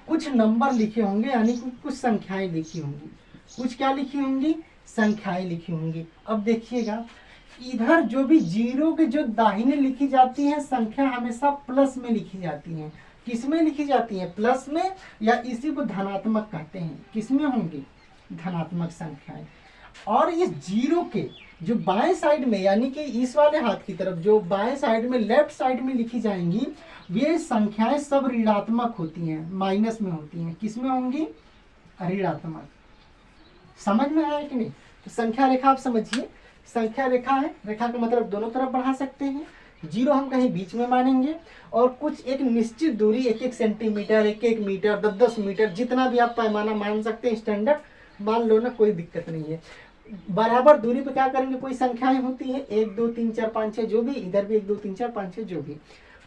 कुछ नंबर लिखे होंगे, यानी कुछ संख्याएं लिखी होंगी। कुछ क्या लिखी होंगी, संख्याएं लिखी होंगी। अब देखिएगा, इधर जो भी जीरो के जो दाहिने लिखी जाती है संख्या हमेशा प्लस में लिखी जाती है। किस में लिखी जाती है, प्लस में, या इसी को धनात्मक कहते हैं। किस में होंगी, धनात्मक संख्याएं। और इस जीरो के जो बाएं साइड में, यानी कि इस वाले हाथ की तरफ जो बाएं साइड में, लेफ्ट साइड में लिखी जाएंगी, वे संख्याएं सब ऋणात्मक होती हैं, माइनस में होती हैं। किस में होंगी, ऋणात्मक। समझ में आया कि नहीं। तो संख्या रेखा आप समझिए, संख्या रेखा है, रेखा का मतलब दोनों तरफ बढ़ा सकते हैं। जीरो हम कहीं बीच में मानेंगे, और कुछ एक निश्चित दूरी, 1-1 सेंटीमीटर, 1-1 मीटर, 10-10 मीटर, जितना भी आप पैमाना मान सकते हैं, स्टैंडर्ड मान लो ना, कोई दिक्कत नहीं है। बराबर दूरी पे क्या करेंगे, कोई संख्याएं होती है 1 2 3 4 5 6, जो भी, इधर भी 1 2 3 4 5 6, जो भी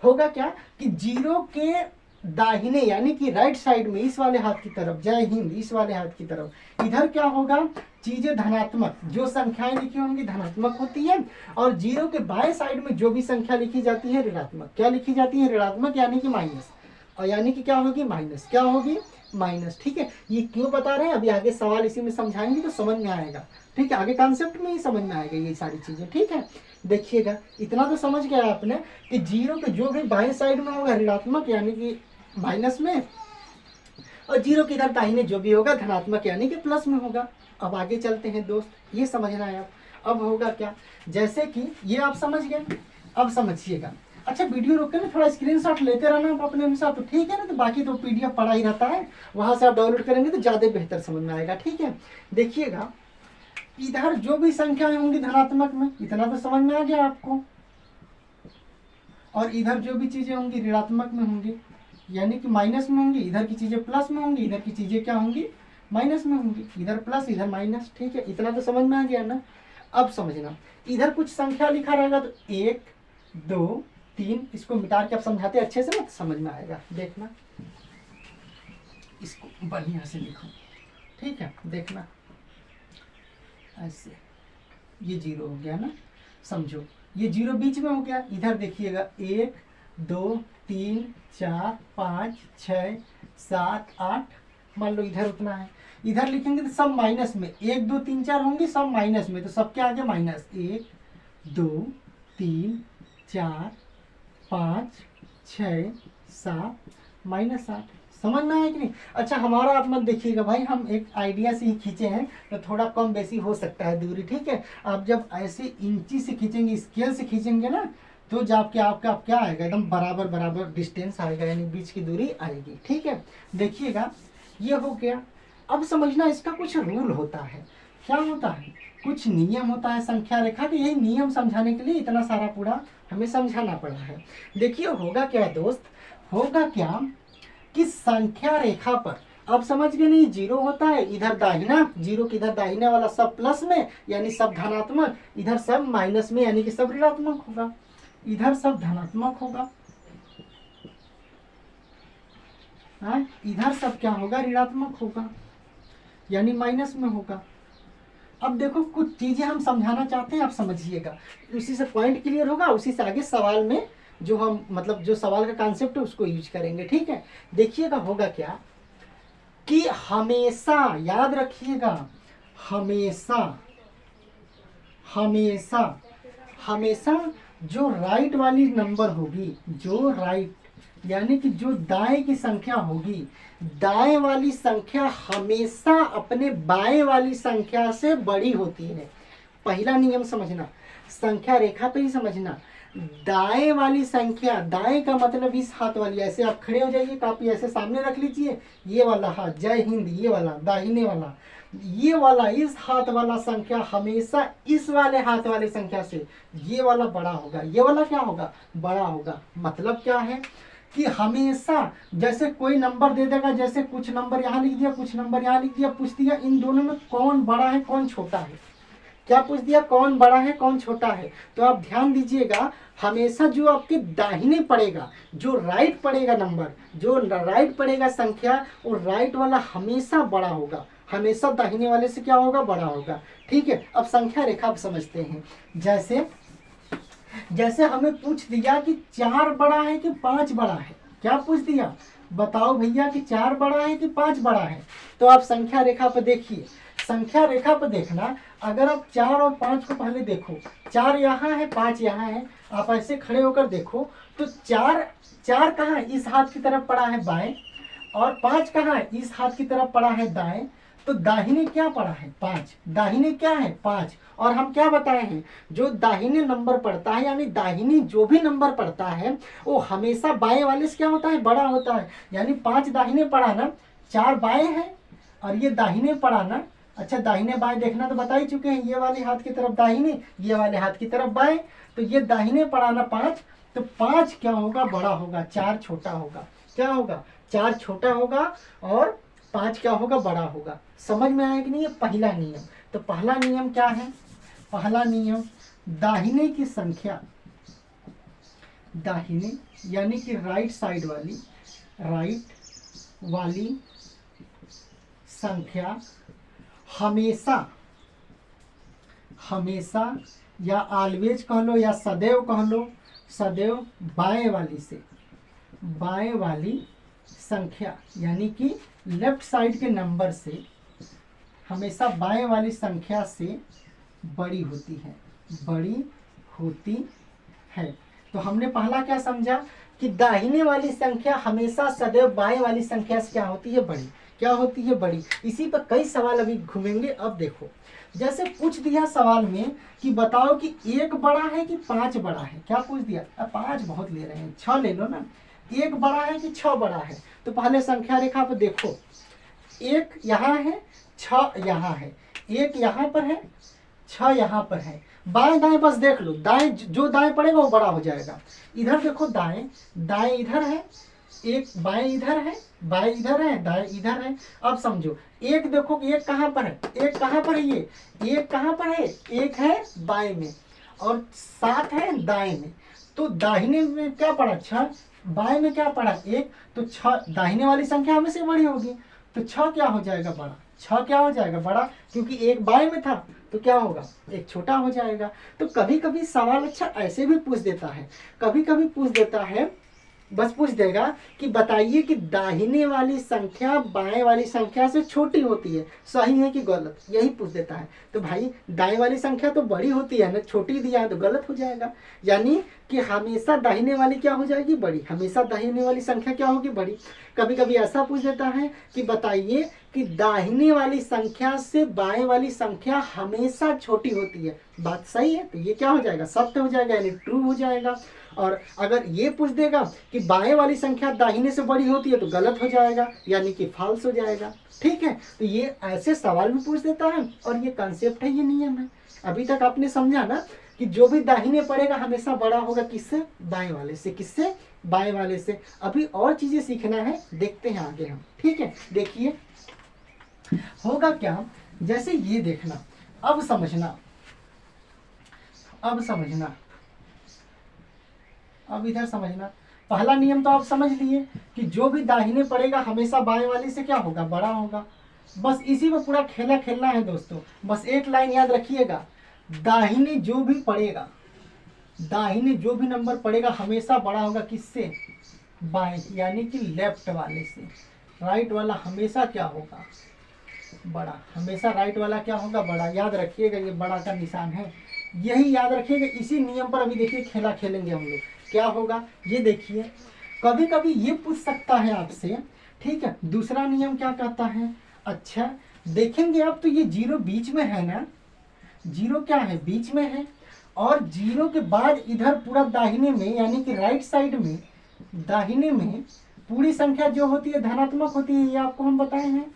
होगा क्या कि जीरो के दाहिने यानी कि राइट साइड में, इस वाले हाथ की तरफ, जय हिंद, इस वाले हाथ की तरफ, इधर क्या होगा, चीजें धनात्मक, जो संख्याएं लिखी होंगी धनात्मक होती है। और जीरो के बाएं साइड में जो भी संख्या लिखी जाती है ऋणात्मक। क्या लिखी जाती है, ऋणात्मक, यानी कि माइनस। और यानी कि क्या होगी, माइनस। क्या होगी, माइनस। ठीक है, ये क्यों बता रहे हैं, अभी आगे सवाल इसी में समझाएंगे तो समझ में आएगा। ठीक है, आगे कॉन्सेप्ट में ही समझ में आएगा ये सारी चीजें। ठीक है, देखिएगा, इतना तो समझ गया आपने कि जीरो के जो भी बाएं साइड में होगा ऋणात्मक, यानी कि माइनस में, और जीरो के इधर दाहिने जो भी होगा धनात्मक, यानी कि प्लस में होगा। अब आगे चलते हैं दोस्त, ये समझना है आप। अब होगा क्या, जैसे कि ये आप समझ गए, अब समझिएगा। अच्छा, वीडियो रोक के ना थोड़ा स्क्रीनशॉट लेते रहना आप अपने अनुसार, तो ठीक है ना। तो बाकी तो पीडीएफ पड़ा ही रहता है, वहां से आप डाउनलोड करेंगे तो ज्यादा बेहतर समझ में आएगा। ठीक है, देखिएगा, इधर जो भी संख्याएं होंगी धनात्मक में, इतना तो समझ में आ गया आपको। और इधर जो भी चीजें होंगी ऋणात्मक में होंगी, यानी कि माइनस में होंगी। इधर की चीजें प्लस में होंगी, इधर की चीजें क्या होंगी, माइनस में होंगी। इधर प्लस, इधर माइनस। ठीक है, इतना तो समझ में आ गया ना। अब समझना, इधर कुछ संख्या लिखा रहेगा तो 1 2 3, इसको मिटा के आप समझाते अच्छे से ना, समझ में आएगा। देखना, इसको बढ़िया से लिखो। ठीक है, देखना ऐसे, ये जीरो हो गया ना, समझो ये जीरो बीच में हो गया। इधर देखिएगा 1 2 3 4 5 6 7 8, मान लो इधर उतना है। इधर लिखेंगे तो सब माइनस में, 1 2 3 4 होंगे सब माइनस में, तो सब क्या आ गया, माइनस। 1 2 3 4 5 6 7 -8। समझ में आया कि नहीं। अच्छा, हमारा आप मत देखिएगा भाई, हम एक आइडिया से ही खींचे हैं, तो थोड़ा कम बेसी हो सकता है दूरी। ठीक है, आप जब ऐसे इंची से खींचेंगे, स्केल से खींचेंगे ना, तो जब आपका क्या आएगा, एकदम बराबर बराबर डिस्टेंस आएगा, यानी बीच की दूरी आएगी। ठीक है, देखिएगा, ये हो गया। अब समझना, इसका कुछ रूल होता है। क्या होता है, कुछ नियम होता है संख्या रेखा के। यही नियम समझाने के लिए इतना सारा पूरा हमें समझाना पड़ा है। देखिए, होगा क्या दोस्त, होगा क्या कि संख्या रेखा पर, अब समझ गए नहीं, जीरो होता है, इधर दाहिना, जीरो के इधर दाहिना वाला सब प्लस में, यानी सब धनात्मक, इधर सब माइनस में, यानी कि सब ऋणात्मक होगा। इधर सब धनात्मक होगा, इधर सब क्या होगा, ऋणात्मक होगा, यानी माइनस में होगा। अब देखो, कुछ चीजें हम समझाना चाहते हैं, आप समझिएगा, उसी से पॉइंट क्लियर होगा, उसी से आगे सवाल में जो हम मतलब जो सवाल का कॉन्सेप्ट है उसको यूज करेंगे। ठीक है, देखिएगा, होगा क्या कि हमेशा याद रखिएगा, हमेशा हमेशा हमेशा जो राइट वाली नंबर होगी, जो राइट यानी कि जो दाएं की संख्या होगी, दाएं वाली संख्या हमेशा अपने बाएं वाली संख्या से बड़ी होती है। पहला नियम समझना, संख्या रेखा पे ही समझना, दाएं वाली संख्या, दाएं का मतलब इस हाथ वाली, ऐसे आप खड़े हो जाइए, कापी ऐसे सामने रख लीजिए, ये वाला हाथ जय हिंद, ये वाला दाहिने वाला, ये वाला इस हाथ वाला संख्या हमेशा इस वाले हाथ वाली संख्या से ये वाला बड़ा होगा, ये वाला क्या होगा, बड़ा होगा। मतलब क्या है कि हमेशा जैसे कोई नंबर दे देगा, जैसे कुछ नंबर यहाँ लिख दिया, कुछ नंबर यहाँ लिख दिया, पूछ दिया इन दोनों में कौन बड़ा है कौन छोटा है, क्या पूछ दिया, कौन बड़ा है कौन छोटा है। तो आप ध्यान दीजिएगा, हमेशा जो आपके दाहिने पड़ेगा, जो राइट पड़ेगा नंबर, जो राइट पड़ेगा संख्या, वो राइट वाला हमेशा बड़ा होगा, हमेशा दाहिने वाले से क्या होगा, बड़ा होगा। ठीक है, अब संख्या रेखा आप समझते हैं। जैसे जैसे हमें पूछ दिया कि 4 बड़ा है कि 5 बड़ा है, क्या पूछ दिया, बताओ भैया कि 4 बड़ा है कि 5 बड़ा है। तो आप संख्या रेखा पर देखिए, संख्या रेखा पर देखना, अगर आप 4 और 5 को पहले देखो, 4 यहाँ है 5 यहाँ है, आप ऐसे खड़े होकर देखो तो 4 कहाँ है, इस हाथ की तरफ पड़ा है बाएं, और 5 कहाँ है, इस हाथ की तरफ पड़ा है दाएं। तो दाहिने क्या पड़ा है, 5, दाहिने क्या है 5। और हम क्या बताए हैं, जो दाहिने नंबर पड़ता है, यानी दाहिने जो भी नंबर पड़ता है वो हमेशा बाएं वाले से क्या होता है, बड़ा होता है। यानी 5 दाहिने पड़ा ना, 4 बाएं है, और ये दाहिने पड़ा ना, अच्छा दाहिने बाएं देखना तो बता ही चुके हैं, ये वाले हाथ की तरफ दाहिने, ये वाले हाथ की तरफ बाएं, तो ये दाहिने पड़ा ना 5, तो 5 क्या होगा, बड़ा होगा, 4 छोटा होगा। क्या होगा, 4 छोटा होगा और 5 क्या होगा, बड़ा होगा। समझ में आया कि नहीं, ये पहला नियम। तो पहला नियम क्या है, पहला नियम, दाहिने की संख्या, दाहिने यानी कि राइट साइड वाली, राइट वाली संख्या हमेशा, हमेशा या ऑलवेज कह लो या सदैव कह लो, सदैव बाएं वाली से, बाएं वाली संख्या यानी कि लेफ्ट साइड के नंबर से हमेशा बाएं वाली संख्या से बड़ी होती है, बड़ी होती है। तो हमने पहला क्या समझा कि दाहिने वाली संख्या हमेशा सदैव बाएं वाली संख्या से क्या होती है, बड़ी, क्या होती है, बड़ी। इसी पर कई सवाल अभी घूमेंगे। अब देखो, जैसे पूछ दिया सवाल में कि बताओ कि 1 बड़ा है कि 5 बड़ा है, क्या पूछ दिया, अब 5 बहुत ले रहे हैं, 6 ले लो ना, 1 बड़ा है कि 6 बड़ा है। तो पहले संख्या रेखा पर देखो, 1 यहाँ है, 6 यहाँ है, 1 यहाँ पर है, 6 यहाँ पर है, बाएं दाएं बस देख लो, दाएं जो दाएं पड़ेगा वो बड़ा हो जाएगा। इधर देखो, दाएं, दाएं इधर है, एक बाएं इधर है, बाएं इधर है, दाएं इधर है। अब समझो, 1 देखो, 1 कहाँ पर है, 1 कहाँ पर है, ये 1 कहाँ पर है, 1 है बाएं में और 7 है दाएं में। तो दाहिने में क्या पड़ा, 6, बाएं में क्या पड़ा, 1, तो 6 दाहिने वाली संख्या हमेशा बड़ी होगी, तो 6 क्या हो जाएगा, बड़ा, 6 क्या हो जाएगा, बड़ा, क्योंकि 1 बाएं में था तो क्या होगा, 1 छोटा हो जाएगा। तो कभी कभी सवाल अच्छा ऐसे भी पूछ देता है, कभी कभी पूछ देता है, बस पूछ देगा कि बताइए कि दाहिने वाली संख्या बाएं वाली संख्या से छोटी होती है, सही है कि गलत, यही पूछ देता है। तो भाई दाएं वाली संख्या तो बड़ी होती है ना, छोटी दिया है तो गलत हो जाएगा। यानी कि हमेशा दाहिने वाली क्या हो जाएगी, बड़ी, हमेशा दाहिने वाली संख्या क्या होगी, बड़ी। कभी कभी ऐसा पूछ देता है कि बताइए कि दाहिने वाली संख्या से बाएं वाली संख्या हमेशा छोटी होती है, बात सही है, तो ये क्या हो जाएगा, सत्य हो जाएगा, यानी ट्रू हो जाएगा। और अगर ये पूछ देगा कि बाएं वाली संख्या दाहिने से बड़ी होती है तो गलत हो जाएगा, यानी कि फॉल्स हो जाएगा। ठीक है, तो ये ऐसे सवाल भी पूछ देता है और ये कॉन्सेप्ट है, ये नियम है। अभी तक आपने समझा ना कि जो भी दाहिने पड़ेगा हमेशा बड़ा होगा, किससे, बाएं वाले से, किससे, बाएं वाले से। अभी और चीजें सीखना है, देखते हैं आगे हम। ठीक है, देखिए होगा क्या, जैसे ये देखना, अब समझना, अब समझना, अब इधर समझना। पहला नियम तो आप समझ लिए कि जो भी दाहिने पड़ेगा हमेशा बाएं वाली से क्या होगा, बड़ा होगा। बस इसी में पूरा खेला खेलना है दोस्तों। बस एक लाइन याद रखिएगा, दाहिने जो भी पड़ेगा, दाहिने जो भी नंबर पड़ेगा हमेशा बड़ा होगा, किससे, बाएं, यानी कि लेफ्ट वाले से। राइट वाला हमेशा क्या होगा, बड़ा, हमेशा राइट वाला क्या होगा, बड़ा। याद रखिएगा, ये बड़ा का निशान है, यही याद रखिएगा। इसी नियम पर अभी देखिए खेला खेलेंगे हम लोग। क्या होगा ये देखिए, कभी कभी ये पूछ सकता है आपसे। ठीक है, दूसरा नियम क्या कहता है, अच्छा देखेंगे आप तो ये 0 बीच में है ना, 0 क्या है, बीच में है, और 0 के बाद इधर पूरा दाहिने में यानी कि राइट साइड में दाहिने में पूरी संख्या जो होती है धनात्मक होती है, ये आपको हम बताए हैं।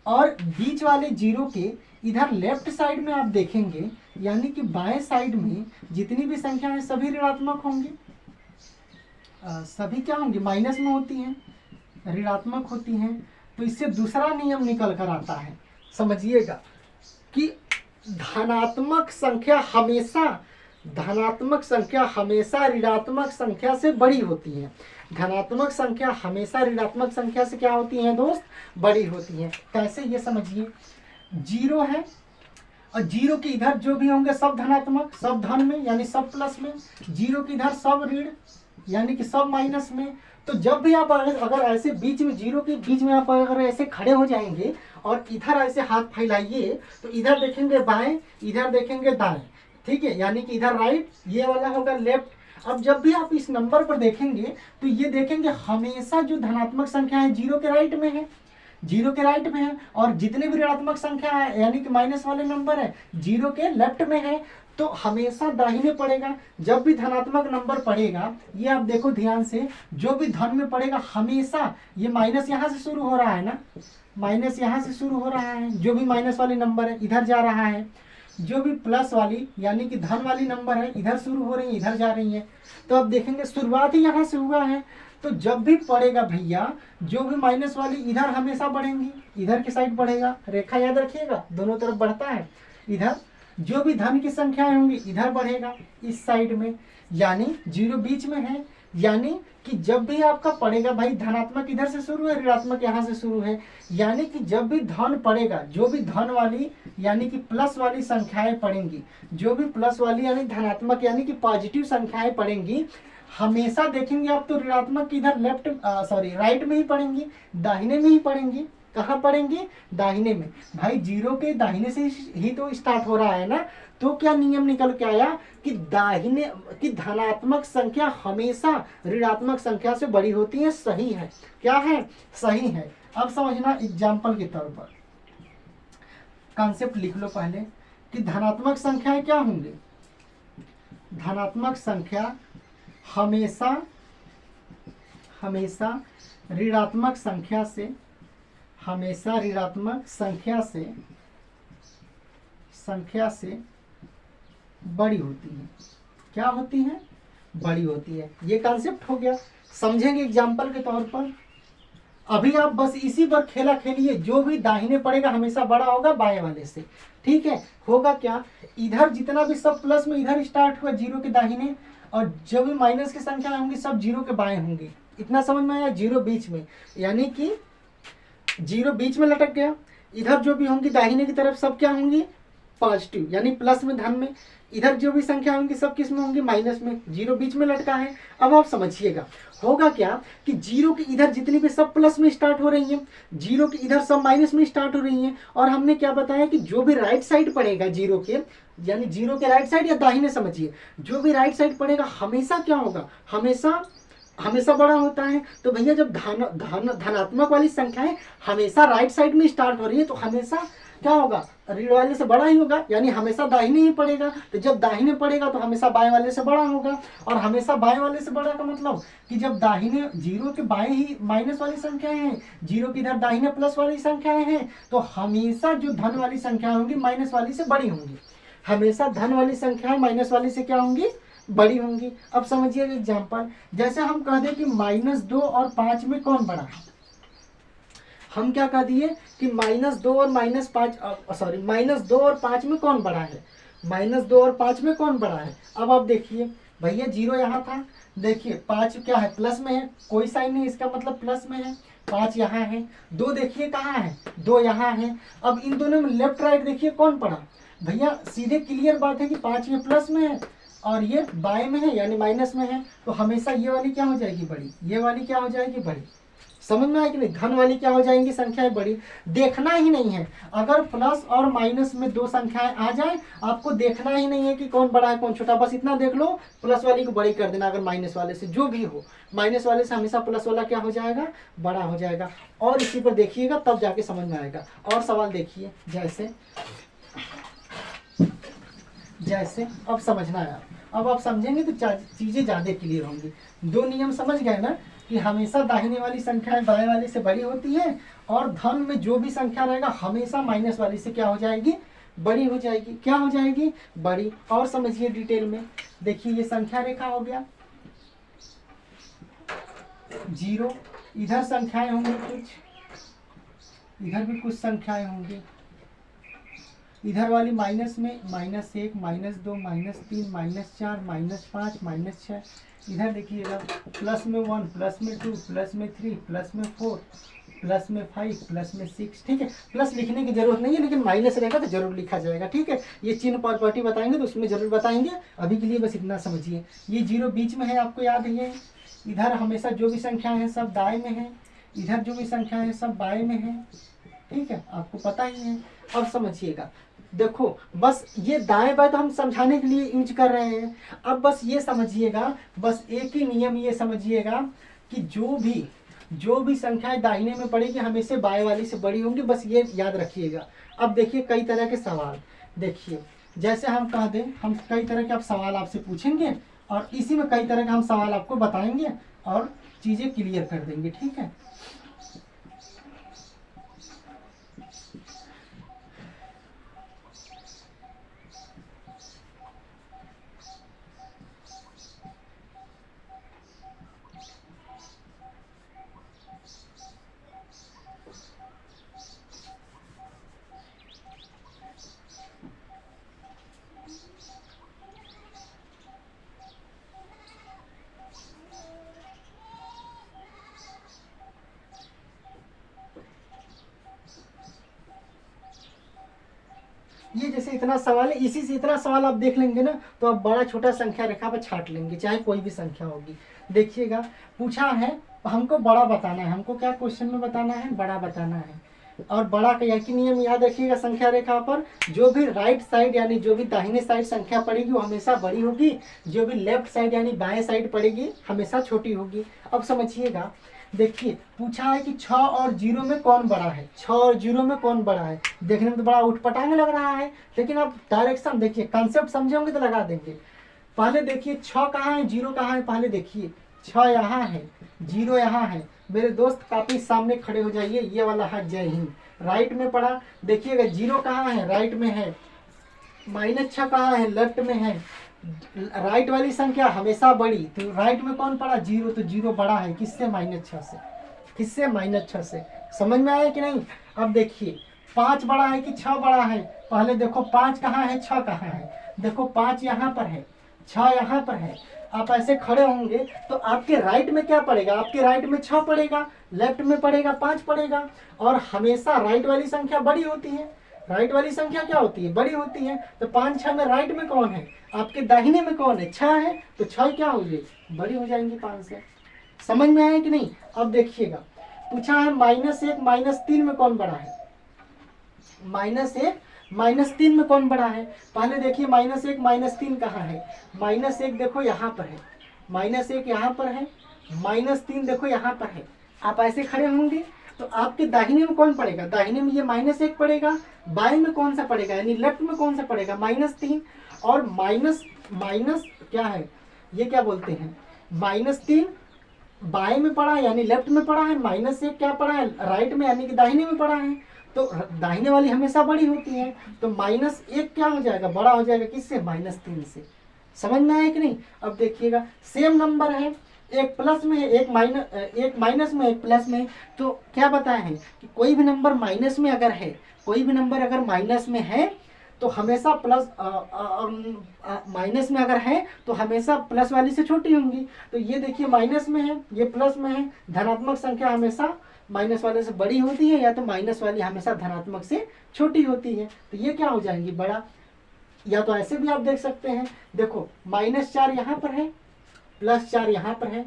और बीच वाले 0 के इधर लेफ्ट साइड में आप देखेंगे यानी कि बाएं साइड में जितनी भी संख्या है सभी ऋणात्मक होंगी, सभी क्या होंगी, माइनस में होती हैं, ऋणात्मक होती हैं। तो इससे दूसरा नियम निकल कर आता है, समझिएगा कि धनात्मक संख्या हमेशा ऋणात्मक संख्या से बड़ी होती है। धनात्मक संख्या हमेशा ऋणात्मक संख्या से क्या होती है दोस्त, बड़ी होती है। कैसे, ये समझिए। 0 है और 0 के इधर जो भी होंगे सब धनात्मक, सब धन में यानी सब प्लस में, 0 के इधर सब ऋण यानी कि सब माइनस में। तो जब भी आप अगर ऐसे बीच में 0 के बीच में आप अगर ऐसे खड़े हो जाएंगे और इधर ऐसे हाथ फैलाइए तो इधर देखेंगे बाएं, इधर देखेंगे दाएं, ठीक है, यानी कि इधर राइट, ये वाला होगा लेफ्ट। अब जब भी आप इस नंबर पर देखेंगे तो ये देखेंगे हमेशा जो धनात्मक संख्या है 0 के राइट में है, 0 के राइट में है, और जितने भी ऋणात्मक संख्या है यानी कि माइनस वाले नंबर है 0 के लेफ्ट में है, तो हमेशा दाहिने पड़ेगा। जब भी धनात्मक नंबर पड़ेगा, ये आप देखो ध्यान से, जो भी धन में पड़ेगा हमेशा, ये माइनस यहाँ से शुरू हो रहा है ना, माइनस यहाँ से शुरू हो रहा है, जो भी माइनस वाली नंबर है इधर जा रहा है, जो भी प्लस वाली यानी कि धन वाली नंबर है इधर शुरू हो रही है, इधर जा रही है। तो अब देखेंगे शुरुआत ही यहाँ से हुआ है, तो जब भी पड़ेगा भैया जो भी माइनस वाली इधर हमेशा बढ़ेंगी, इधर की साइड बढ़ेगा, रेखा याद रखिएगा दोनों तरफ बढ़ता है। इधर जो भी धन की संख्याएं होंगी इधर बढ़ेगा इस साइड में, यानी 0 बीच में है, यानी कि जब भी आपका पड़ेगा भाई धनात्मक इधर से शुरू है, ऋणात्मक यहाँ से शुरू है, यानी कि जब भी धन पड़ेगा, जो भी धन वाली यानी कि प्लस वाली संख्याएं पड़ेंगी, जो भी प्लस वाली यानी धनात्मक यानी कि पॉजिटिव संख्याएं पड़ेंगी, हमेशा देखेंगे आप तो ऋणात्मक इधर राइट में ही पड़ेंगी, दाहिने में ही पड़ेंगी। कहाँ पड़ेंगी, दाहिने में। भाई 0 के दाहिने से ही तो स्टार्ट हो रहा है ना, तो क्या नियम निकल के आया कि धनात्मक संख्या हमेशा ऋणात्मक संख्या से बड़ी होती है। सही है, क्या है, सही है। अब समझना एग्जाम्पल के तौर पर, कॉन्सेप्ट लिख लो पहले कि धनात्मक संख्याएं क्या होंगी। धनात्मक संख्या हमेशा ऋणात्मक संख्या से बड़ी होती है। क्या होती है, बड़ी होती है। ये कॉन्सेप्ट हो गया, समझेंगे एग्जाम्पल के तौर पर। अभी आप बस इसी पर खेला खेलिए, जो भी दाहिने पड़ेगा हमेशा बड़ा होगा बाएं वाले से, ठीक है। होगा क्या, इधर जितना भी सब प्लस में इधर स्टार्ट हुआ 0 के दाहिने, और जो भी माइनस की संख्या होंगी सब 0 के बाएं होंगी। इतना समझ में आया, 0 बीच में, यानी कि 0 बीच में लटक गया। इधर जो भी होंगी दाहिने की तरफ सब क्या होंगी, पॉजिटिव यानी प्लस में, धन में। इधर जो भी संख्या होंगी सब किस में होंगी, माइनस में। 0 बीच में लटका है। अब आप समझिएगा होगा क्या कि 0 के इधर जितनी भी सब प्लस में स्टार्ट हो रही हैं, 0 के इधर सब माइनस में स्टार्ट हो रही हैं। और हमने क्या बताया कि जो भी राइट साइड पड़ेगा 0 के, यानी 0 के राइट साइड या दाहिने समझिए, जो भी राइट साइड पड़ेगा हमेशा क्या होगा, हमेशा बड़ा होता है। तो भैया जब धनात्मक वाली संख्याएं हमेशा राइट साइड में स्टार्ट हो रही है तो हमेशा क्या होगा, ऋण वाले से बड़ा ही होगा, यानी हमेशा दाहिने ही पड़ेगा। तो जब दाहिने पड़ेगा तो हमेशा बाएं वाले से बड़ा होगा, और हमेशा बाएं वाले से बड़ा का मतलब कि जब दाहिने 0 के बाएं ही माइनस वाली संख्याएं हैं, 0 के इधर दाहिने प्लस वाली संख्याएं हैं, तो हमेशा जो धन वाली संख्याएं होंगी माइनस वाली से बड़ी होंगी। हमेशा धन वाली संख्याएं माइनस वाली से क्या होंगी, बड़ी होंगी। अब समझिए एग्जाम्पल, जैसे हम कह दें कि -2 और 5 में कौन बड़ा है। हम क्या कह दिए कि -2 और -2 और 5 में कौन बड़ा है, -2 और 5 में कौन बड़ा है। अब आप देखिए भैया 0 यहाँ था, देखिए 5 क्या है, प्लस में है, कोई साइन नहीं, इसका मतलब प्लस में है। 5 यहाँ है, 2 देखिए कहाँ है, 2 यहाँ है। अब इन दोनों में लेफ्ट राइट देखिए कौन पड़ा, भैया सीधे क्लियर बात है कि 5 ये प्लस में है और ये बाएं में है यानी माइनस में है। तो हमेशा ये वाली क्या हो जाएगी, बड़ी, ये वाली क्या हो जाएगी, बड़ी। समझ में आया कि नहीं, धन वाली क्या हो जाएंगी, संख्याएं बड़ी। देखना ही नहीं है, अगर प्लस और माइनस में 2 संख्याएं आ जाए, आपको देखना ही नहीं है कि कौन बड़ा है कौन छोटा, बस इतना देख लो, प्लस वाली को बड़ी कर देना। अगर माइनस वाले से जो भी हो, माइनस वाले से हमेशा प्लस वाला क्या हो जाएगा, बड़ा हो जाएगा। और इसी पर देखिएगा तब जाके समझ में आएगा। और सवाल देखिए, जैसे अब समझना है अब आप समझेंगे तो चीज़ें ज़्यादा क्लियर होंगी। दो नियम समझ गए ना कि हमेशा दाहिने वाली संख्याएं बाएं वाली से बड़ी होती है, और धन में जो भी संख्या रहेगा हमेशा माइनस वाली से क्या हो जाएगी, बड़ी हो जाएगी। क्या हो जाएगी, बड़ी। और समझिए डिटेल में, देखिए ये संख्या रेखा हो गया 0, इधर संख्याएं होंगी कुछ, इधर भी कुछ संख्याएं होंगी, इधर वाली माइनस में -1 -2 -3 -4 -5 -6, इधर देखिएगा प्लस में 1 प्लस में 2 प्लस में 3 प्लस में 4 प्लस में 5 प्लस में 6। ठीक है, प्लस लिखने की जरूरत नहीं है, लेकिन माइनस रहेगा तो जरूर लिखा जाएगा। ठीक है, ये चिन्ह प्रॉपर्टी बताएंगे तो उसमें जरूर बताएंगे, अभी के लिए बस इतना समझिए। ये 0 बीच में है, आपको याद है। इधर हमेशा जो भी संख्या है सब दाएं में है, इधर जो भी संख्या है सब बाएं में है। ठीक है, आपको पता ही है। अब समझिएगा, देखो बस ये दाएं बाएं तो हम समझाने के लिए यूज कर रहे हैं। अब बस ये समझिएगा, बस एक ही नियम ये समझिएगा कि जो भी संख्याएं दाहिने में पड़ेगी हमेशा बाएं वाली से बड़ी होंगी, बस ये याद रखिएगा। अब देखिए कई तरह के सवाल, देखिए जैसे हम कह दें, हम कई तरह के आप सवाल आपसे पूछेंगे और इसी में कई तरह के हम सवाल आपको बताएंगे और चीजें क्लियर कर देंगे। ठीक है, ये जैसे इतना सवाल है, इसी से इतना सवाल आप देख लेंगे ना तो आप बड़ा छोटा संख्या रेखा पर छाट लेंगे, चाहे कोई भी संख्या होगी। देखिएगा पूछा है, हमको बड़ा बताना है, हमको क्या क्वेश्चन में बताना है, बड़ा बताना है। और बड़ा का यही नियम याद रखिएगा, संख्या रेखा पर जो भी राइट साइड यानी जो भी दाहिने साइड संख्या पड़ेगी वो हमेशा बड़ी होगी, जो भी लेफ्ट साइड यानी बाएं साइड पड़ेगी हमेशा छोटी होगी। अब समझिएगा, देखिए पूछा है कि 6 और 0 में कौन बड़ा है, 6 और 0 में कौन बड़ा है। देखने में तो बड़ा उठपटांग लग रहा है, लेकिन आप डायरेक्शन देखिए, कंसेप्ट समझे होंगे तो लगा देंगे। पहले देखिए 6 कहाँ है, 0 कहाँ है, पहले देखिए 6 यहाँ है, 0 यहाँ है। मेरे दोस्त काफी सामने खड़े हो जाइए, ये वाला हाथ जय हिंद राइट में पड़ा। देखिएगा 0 कहाँ है, राइट में है। -6 कहाँ है, लेफ्ट में है। राइट वाली संख्या हमेशा बड़ी, तो राइट में कौन पड़ा, 0, तो 0 बड़ा है किससे, -6 से। किससे, -6 से। समझ में आया कि नहीं। अब देखिए 5 बड़ा है कि 6 बड़ा है, पहले देखो 5 कहाँ है, 6 कहाँ है। देखो 5 यहाँ पर है, 6 यहाँ पर है। आप ऐसे खड़े होंगे तो आपके राइट में क्या पड़ेगा, आपके राइट में 6 पड़ेगा, लेफ्ट में पड़ेगा 5 पड़ेगा। और हमेशा राइट वाली संख्या बड़ी होती है, राइट वाली संख्या क्या होती है, बड़ी होती है। तो 5 6 में राइट में कौन है, आपके दाहिने में कौन है, 6 है, तो 6 क्या हो गई, बड़ी हो जाएंगी 5 से। समझ में आया कि नहीं। अब देखिएगा पूछा है -1 -3 में कौन बड़ा है, -1 -3 में कौन बड़ा है। पहले देखिए -1 -3 कहाँ है, -1 देखो यहाँ पर है, -1 यहाँ पर है, -3 देखो यहाँ पर है। आप ऐसे खड़े होंगे तो आपके दाहिने में कौन पड़ेगा, दाहिने में ये -1 पड़ेगा, बाएं में कौन सा पड़ेगा यानी लेफ्ट में कौन सा पड़ेगा, -3। और माइनस क्या है, ये क्या बोलते हैं, -3 बाएं में पड़ा है यानी लेफ्ट में पड़ा है, -1 क्या पड़ा है, राइट में यानी कि दाहिने में पड़ा है। तो दाहिने वाली हमेशा बड़ी होती है, तो -1 क्या हो जाएगा, बड़ा हो जाएगा किससे, -3 से। समझ में आया कि नहीं। अब देखिएगा सेम नंबर है, एक प्लस में है, एक माइनस में, एक प्लस में। तो क्या बताए हैं कि कोई भी नंबर माइनस में अगर है, कोई भी नंबर अगर माइनस में है तो हमेशा प्लस माइनस में अगर है तो हमेशा प्लस वाली से छोटी होंगी। तो ये देखिए माइनस में है, ये प्लस में है। धनात्मक संख्या हमेशा माइनस वाले से बड़ी होती है, या तो माइनस वाली हमेशा धनात्मक से छोटी होती है। तो ये क्या हो जाएंगी, बड़ा। या तो ऐसे भी आप देख सकते हैं, देखो -4 यहाँ पर है, +4 यहाँ पर है।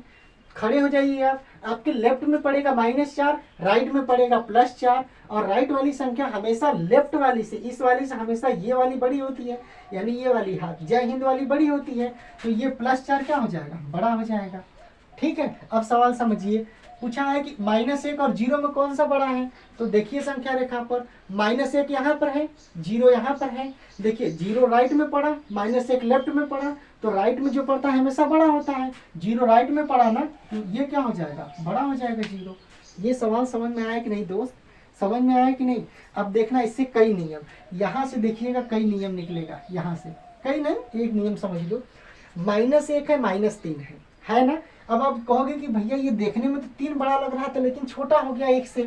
खड़े हो जाइए आप, आपके लेफ्ट में पड़ेगा -4, राइट में पड़ेगा +4। और राइट वाली संख्या हमेशा लेफ्ट वाली से, इस वाली से हमेशा ये वाली बड़ी होती है, यानी ये वाली हाथ जय हिंद वाली बड़ी होती है। तो ये +4 क्या हो जाएगा, बड़ा हो जाएगा। ठीक है, अब सवाल समझिए, पूछा है कि -1 और 0 में कौन सा बड़ा है, तो देखिए संख्या रेखा पर -1 यहाँ पर है, 0 यहाँ पर है। देखिए 0 राइट में पड़ा, -1 लेफ्ट में पड़ा, तो राइट में जो पड़ता है हमेशा बड़ा होता है। 0 राइट में पड़ा ना, तो ये क्या हो जाएगा, बड़ा हो जाएगा 0। ये सवाल समझ में आया कि नहीं दोस्त, समझ में आया कि नहीं। अब देखना इससे कई नियम, यहाँ से देखिएगा कई नियम निकलेगा, यहाँ से कई नहीं, एक नियम समझ लो। -1 है, -3 है ना। अब आप कहोगे कि भैया ये देखने में तो 3 बड़ा लग रहा था लेकिन छोटा हो गया 1 से,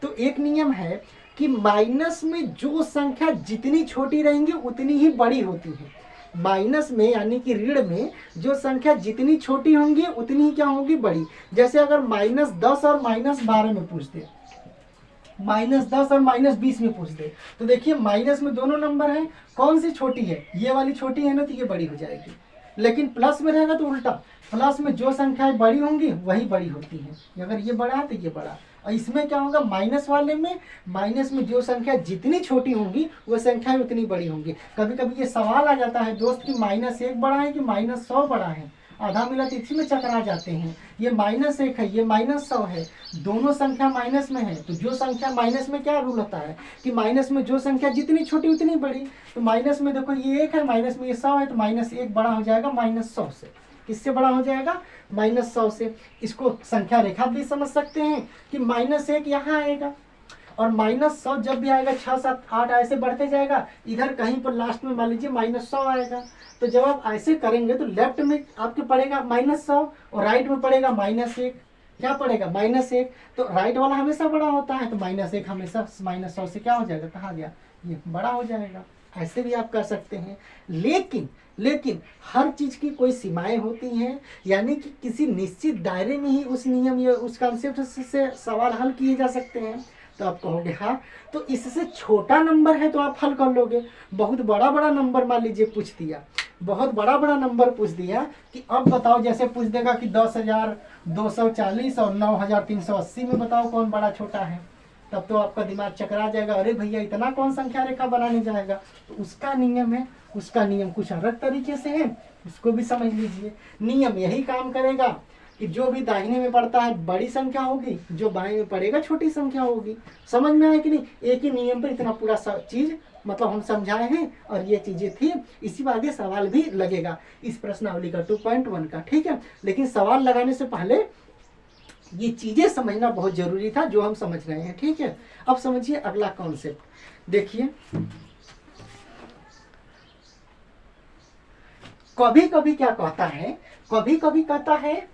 तो एक नियम है कि माइनस में जो संख्या जितनी छोटी रहेंगी उतनी ही बड़ी होती है। माइनस में यानी कि ऋण में जो संख्या जितनी छोटी होंगी उतनी ही क्या होगी, बड़ी। जैसे अगर -10 और -12 में पूछ दे, -10 और -20 में पूछ दे, तो देखिए माइनस में दोनों नंबर हैं, कौन सी छोटी है, ये वाली छोटी है ना, तो ये बड़ी हो जाएगी। लेकिन प्लस में रहेगा तो उल्टा, प्लस में जो संख्याएं बड़ी होंगी वही बड़ी होती हैं। अगर ये बड़ा है तो ये बड़ा। और इसमें क्या होगा, माइनस वाले में, माइनस में जो संख्या जितनी छोटी होंगी वो संख्याएं उतनी बड़ी होंगी। कभी कभी ये सवाल आ जाता है दोस्त कि -1 बड़ा है कि -100 बड़ा है, आधा मिला तो इसी में चकरा जाते हैं। ये -1 है, ये -100 है, दोनों संख्या माइनस में है, तो जो संख्या माइनस में क्या रूल होता है कि माइनस में जो संख्या जितनी छोटी उतनी बड़ी। तो माइनस में देखो ये 1 है, माइनस में ये 100 है, तो -1 बड़ा हो जाएगा -100 से। किससे बड़ा हो जाएगा, -100 से। इसको संख्या रेखा भी समझ सकते हैं कि -1 यहाँ आएगा और -100 जब भी आएगा 6, 7, 8 ऐसे बढ़ते जाएगा, इधर कहीं पर लास्ट में मान लीजिए -100 आएगा। तो जब आप ऐसे करेंगे तो लेफ्ट में आपके पड़ेगा -100 और राइट में पड़ेगा -1। क्या पड़ेगा, -1। तो राइट वाला हमेशा बड़ा होता है, तो -1 हमेशा -100 से क्या हो जाएगा, कहा गया, ये बड़ा हो जाएगा। ऐसे भी आप कर सकते हैं। लेकिन हर चीज की कोई सीमाएं होती हैं, यानी कि किसी निश्चित दायरे में ही उस नियम या उस कॉन्सेप्ट से सवाल हल किए जा सकते हैं। तो आप कहोगे हाँ, तो इससे छोटा नंबर है तो आप हल कर लोगे। बहुत बड़ा बड़ा नंबर मान लीजिए पूछ दिया, बहुत बड़ा बड़ा नंबर पूछ दिया कि अब बताओ, जैसे पूछ देगा कि 10,240 और 9,380 में बताओ कौन बड़ा छोटा है, तब तो आपका दिमाग चकरा जाएगा, अरे भैया इतना कौन संख्या रेखा बनाने जाएगा। तो उसका नियम है, उसका नियम कुछ अलग तरीके से है, उसको भी समझ लीजिए। नियम यही काम करेगा कि जो भी दाहिने में पड़ता है बड़ी संख्या होगी, जो बाएं में पड़ेगा छोटी संख्या होगी। समझ में आया कि नहीं, एक ही नियम पर इतना पूरा चीज मतलब हम समझाए हैं और ये चीजें थी। इसी में आगे सवाल भी लगेगा इस प्रश्नावली का 2.1 का, ठीक है। लेकिन सवाल लगाने से पहले ये चीजें समझना बहुत जरूरी था जो हम समझ रहे हैं, ठीक है। अब समझिए अगला कॉन्सेप्ट देखिए। कभी कभी क्या कहता है, कभी कभी कहता है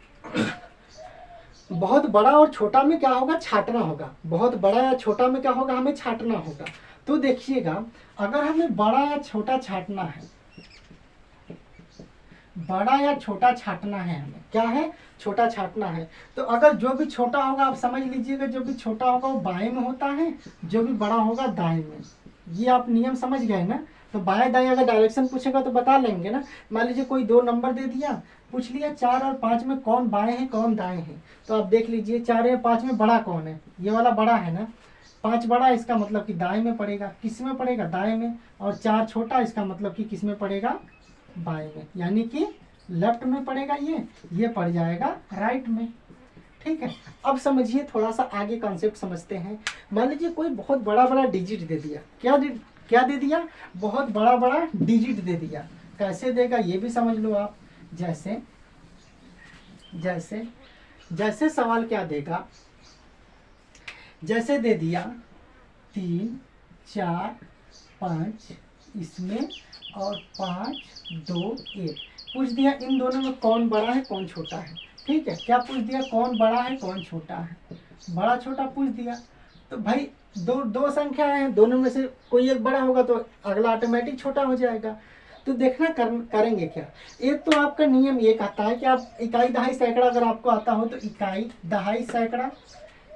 बहुत बड़ा और छोटा में क्या होगा, छांटना होगा। बहुत बड़ा या छोटा में क्या होगा, हमें छांटना होगा। तो देखिएगा, अगर हमें बड़ा या छोटा छांटना है, बड़ा या छोटा छांटना है, हमें क्या है, छोटा छांटना है, तो अगर जो भी छोटा होगा आप समझ लीजिएगा, जो भी छोटा होगा वो बाएं में होता है, जो भी बड़ा होगा दाएं में। ये आप नियम समझ गए ना। तो बाएं दाएं अगर डायरेक्शन पूछेगा तो बता लेंगे ना। मान लीजिए कोई 2 नंबर दे दिया, पूछ लिया 4 और 5 में कौन बाएं है कौन दाएं है, तो आप देख लीजिए 4 या 5 में बड़ा कौन है, ये वाला बड़ा है ना। 5 बड़ा, इसका मतलब कि दाएं में पड़ेगा। किस में पड़ेगा, दाएं में। और 4 छोटा, इसका मतलब कि किस में पड़ेगा, बाएं में, यानी कि लेफ्ट में पड़ेगा। ये पड़ जाएगा राइट में, ठीक है। अब समझिए, थोड़ा सा आगे कॉन्सेप्ट समझते हैं। मान लीजिए कोई बहुत बड़ा बड़ा डिजिट दे दिया, क्या दे दिया, बहुत बड़ा बड़ा डिजिट दे दिया। कैसे देगा ये भी समझ लो आप। जैसे जैसे जैसे सवाल क्या देगा, जैसे दे दिया 3, 4, 5 इसमें और 5, 2, 1 पूछ दिया इन दोनों में कौन बड़ा है कौन छोटा है, ठीक है। क्या पूछ दिया, कौन बड़ा है कौन छोटा है, बड़ा छोटा पूछ दिया। तो भाई दो संख्या है, दोनों में से कोई एक बड़ा होगा तो अगला ऑटोमेटिक छोटा हो जाएगा। तो देखना करेंगे क्या। एक तो आपका नियम ये कहता है कि आप इकाई दहाई सैकड़ा अगर आपको आता हो तो इकाई दहाई सैकड़ा,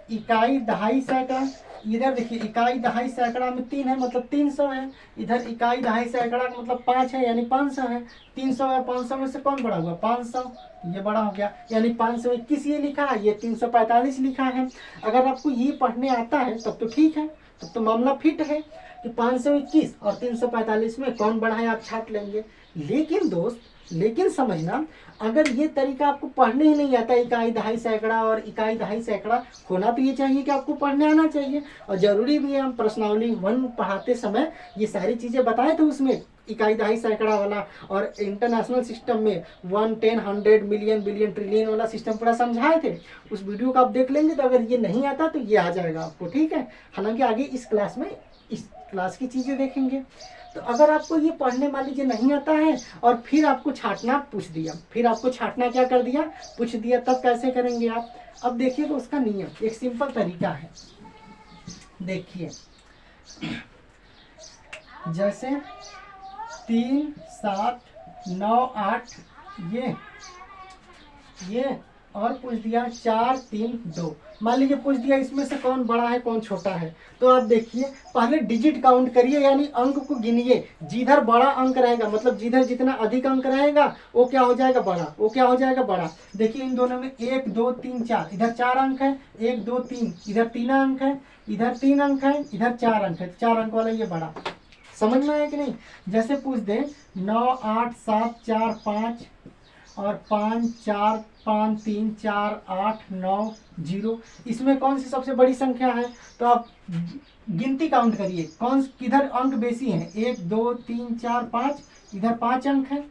इकाई दहाई सैकड़ा। इधर देखिए इकाई दहाई सैकड़ा में 3 है मतलब 300 है, इधर इकाई दहाई सैकड़ा का मतलब 5 है यानी 500 है। 300 या 500 में से कौन बड़ा हुआ, 500, ये बड़ा हो गया। यानी 521 ये लिखा है, ये 345 लिखा है। अगर आपको ये पढ़ने आता है तब तो ठीक है, तब तो मामला फिट है कि 521 और 345 में कौन बड़ा है आप छाट लेंगे। लेकिन दोस्त लेकिन समझना, अगर ये तरीका आपको पढ़ने ही नहीं आता, इकाई दहाई सैकड़ा और इकाई दहाई सैकड़ा, होना तो ये चाहिए कि आपको पढ़ने आना चाहिए, और ज़रूरी भी है। हम प्रश्नावली 1 पढ़ाते समय ये सारी चीज़ें बताए थे, उसमें इकाई दहाई सैकड़ा वाला और इंटरनेशनल सिस्टम में 1, 10, 100, मिलियन, बिलियन, ट्रिलियन वाला सिस्टम पूरा समझाए थे। उस वीडियो को आप देख लेंगे तो अगर ये नहीं आता तो ये आ जाएगा आपको, ठीक है। हालांकि आगे इस क्लास में इस क्लास की चीज़ें देखेंगे। तो अगर आपको ये पढ़ने मान लीजिए नहीं आता है और फिर आपको छांटना पूछ दिया, फिर आपको छांटना क्या कर दिया, पूछ दिया, तब कैसे करेंगे आप। अब देखिए तो उसका नियम एक सिंपल तरीका है। देखिए जैसे 3, 7, 9, 8 ये और पूछ दिया 4, 3, 2। मान लीजिए पूछ दिया इसमें से कौन बड़ा है कौन छोटा है, तो आप देखिए पहले डिजिट काउंट करिए, यानी अंक को गिनिए। जिधर बड़ा अंक रहेगा, मतलब जिधर जितना अधिक अंक रहेगा वो क्या हो जाएगा, बड़ा, वो क्या हो जाएगा, बड़ा। देखिए इन दोनों में 1, 2, 3, 4, इधर 4 अंक है, 1, 2, 3, इधर 3 अंक है, इधर 3 अंक है, इधर 4 अंक है, 4 अंक वाला ये बड़ा। समझ में आया कि नहीं। जैसे पूछ दे 9, 8, 7, 4, 5 और 5, 4, 5, 3, 4, 8, 9, 0, इसमें कौन सी सबसे बड़ी संख्या है, तो आप गिनती काउंट करिए, कौन किधर अंक बेसी हैं। 1, 2, 3, 4, 5, इधर 5 अंक है,